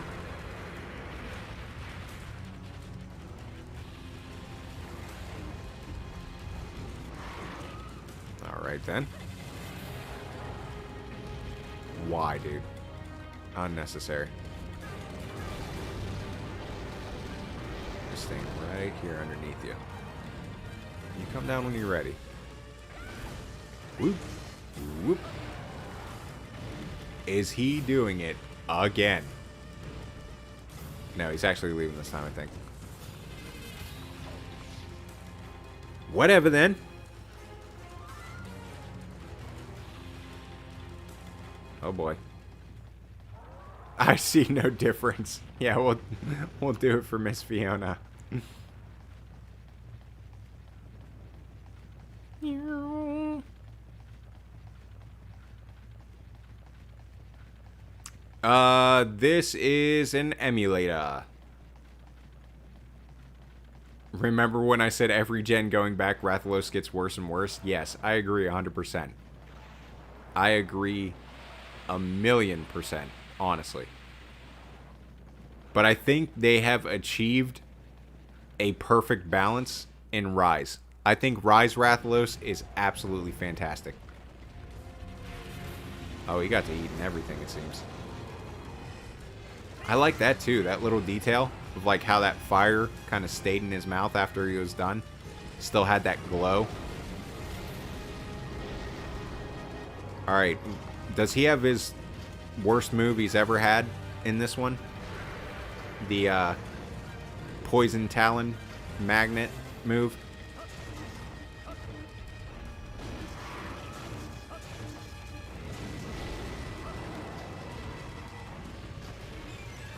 Alright, then. Why, dude? Unnecessary. Just staying right here underneath you. You come down when you're ready. Whoop. Whoop. Is he doing it again? No, he's actually leaving this time, I think. Whatever, then. Oh, boy. I see no difference. Yeah, we'll do it for Miss Fiona. This is an emulator. Remember when I said every gen going back, Rathalos gets worse and worse? Yes, I agree 100%. I agree 1,000,000%, honestly. But I think they have achieved a perfect balance in Rise. I think Rise Rathalos is absolutely fantastic. Oh, he got to eat and everything, it seems. I like that too, that little detail of like how that fire kind of stayed in his mouth after he was done. Still had that glow. Alright, does he have his worst move he's ever had in this one? The Poison Talon Magnet move?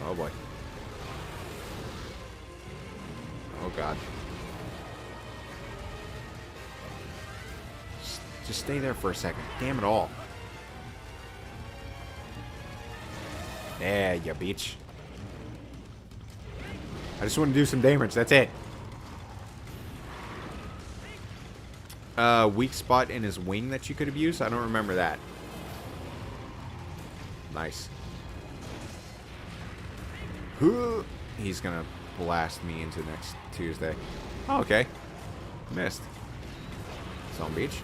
Oh boy. Oh god. Just stay there for a second. Damn it all. There, you bitch. I just want to do some damage. That's it. Weak spot in his wing that you could have used? I don't remember that. Nice. He's gonna blast me into next Tuesday. Oh, okay. Missed. Zone Beach.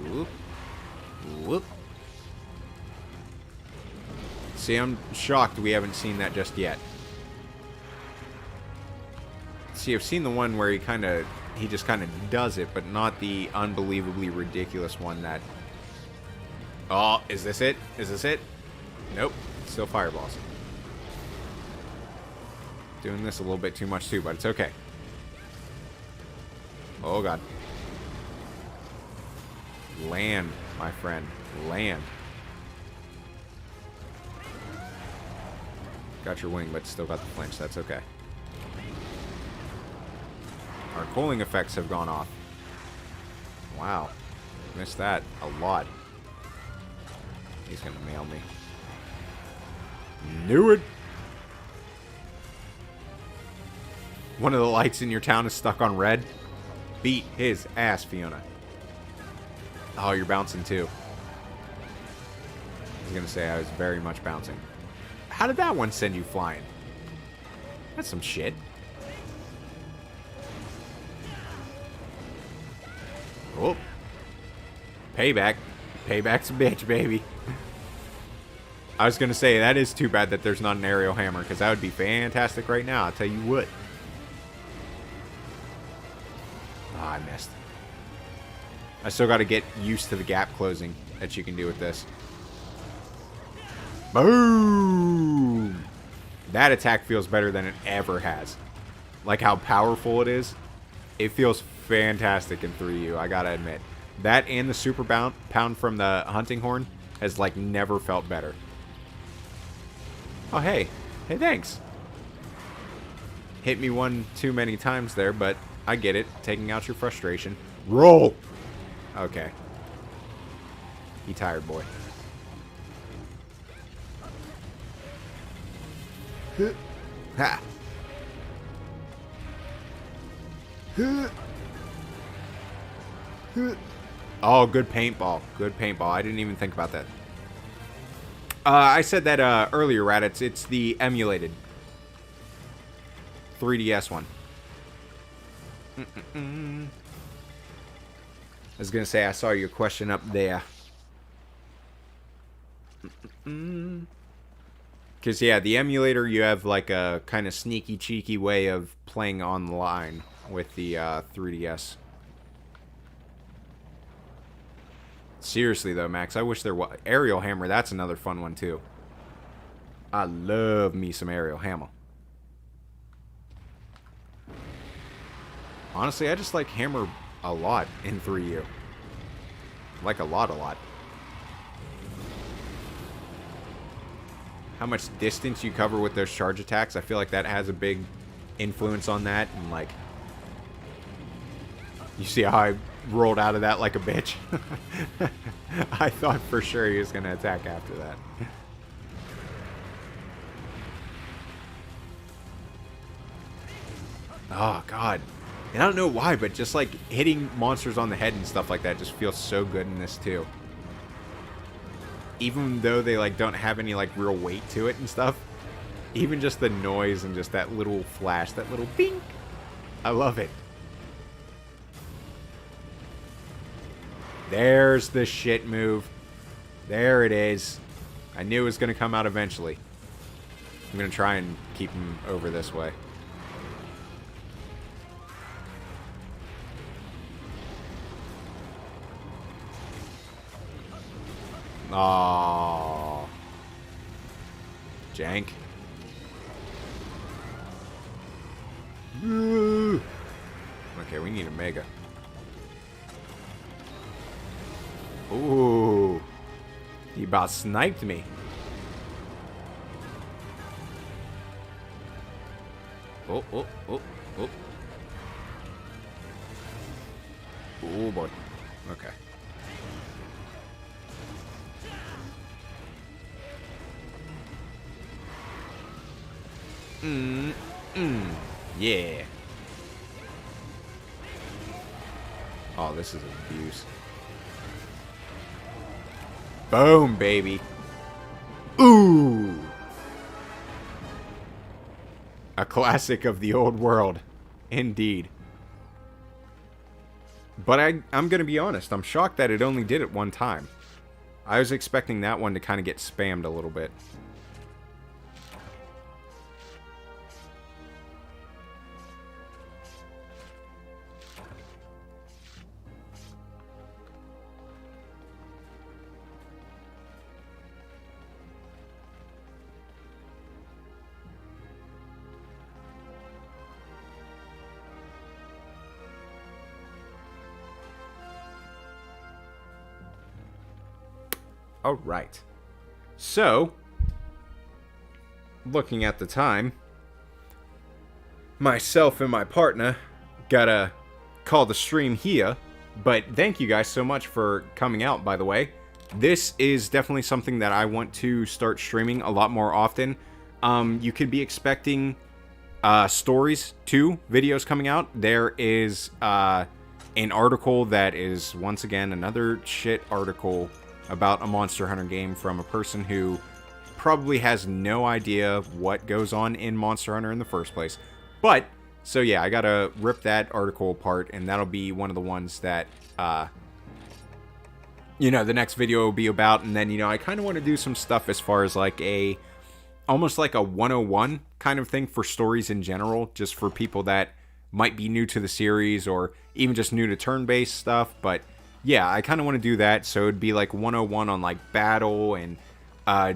Whoop. Whoop. See, I'm shocked we haven't seen that just yet. See, I've seen the one where he just kind of does it, but not the unbelievably ridiculous one that... Oh, is this it? Is this it? Nope. Still fireballs. Doing this a little bit too much too, but it's okay. Oh, God. Land, my friend. Land. Got your wing, but still got the flinch. That's okay. Our cooling effects have gone off. Wow. Missed that a lot. He's gonna mail me. Knew it! One of the lights in your town is stuck on red. Beat his ass, Fiona. Oh, you're bouncing too. I was gonna say I was very much bouncing. How did that one send you flying? That's some shit. Oh. Payback. Payback's a bitch, baby. I was gonna say, that is too bad that there's not an aerial hammer, because that would be fantastic right now, I'll tell you what. Oh, I missed. I still gotta get used to the gap closing that you can do with this. Boom! That attack feels better than it ever has. Like how powerful it is. It feels fantastic in 3U, I gotta admit. That and the super pound from the hunting horn has like never felt better. Oh, hey. Hey, thanks. Hit me one too many times there, but I get it. Taking out your frustration. Roll! Okay. You tired, boy. Ha! Oh, good paintball. Good paintball. I didn't even think about that. I said that earlier, Rat. It's the emulated 3DS one. I was going to say, I saw your question up there. Because, yeah, the emulator, you have like a kind of sneaky, cheeky way of playing online with the 3DS. Seriously, though, Max, I wish there was... Aerial hammer, that's another fun one, too. I love me some aerial hammer. Honestly, I just like hammer a lot in 3U. Like a lot. How much distance you cover with those charge attacks, I feel like that has a big influence on that. And, like, you see how I rolled out of that like a bitch? I thought for sure he was going to attack after that. Oh, God. And I don't know why, but just, like, hitting monsters on the head and stuff like that just feels so good in this, too. Even though they, like, don't have any, like, real weight to it and stuff. Even just the noise and just that little flash, that little bink. I love it. There's the shit move. There it is. I knew it was going to come out eventually. I'm going to try and keep him over this way. Aww. Jank. Okay, we need a mega. Ooh. He about sniped me. Oh. Oh, boy. Okay. Yeah. Oh, this is abuse. Boom, baby. Ooh. A classic of the old world. Indeed. But I'm going to be honest. I'm shocked that it only did it one time. I was expecting that one to kind of get spammed a little bit. All right. So, looking at the time, myself and my partner gotta call the stream here. But thank you guys so much for coming out, by the way. This is definitely something that I want to start streaming a lot more often. You could be expecting stories too, videos coming out. There is an article that is, once again, another shit article about a Monster Hunter game from a person who probably has no idea what goes on in Monster Hunter in the first place. But, so yeah, I gotta rip that article apart, and that'll be one of the ones that, you know, the next video will be about. And then, you know, I kind of want to do some stuff as far as like almost like a 101 kind of thing for stories in general, just for people that might be new to the series or even just new to turn-based stuff. But yeah, I kind of want to do that, so it'd be like 101 on like battle and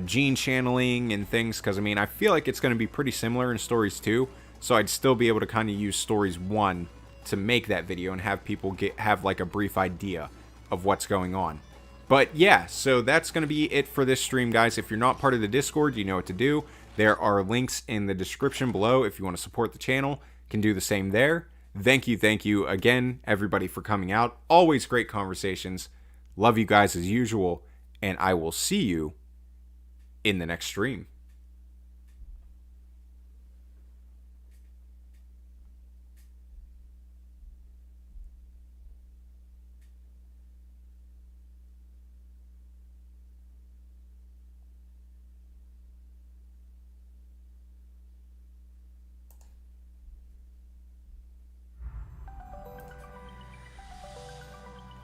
gene channeling and things, because I mean, I feel like it's going to be pretty similar in stories 2, so I'd still be able to kind of use stories 1 to make that video and have people have like a brief idea of what's going on. But yeah, so that's going to be it for this stream, guys. If you're not part of the Discord, you know what to do. There are links in the description below if you want to support the channel. Can do the same there. Thank you again, everybody, for coming out. Always great conversations. Love you guys as usual, and I will see you in the next stream.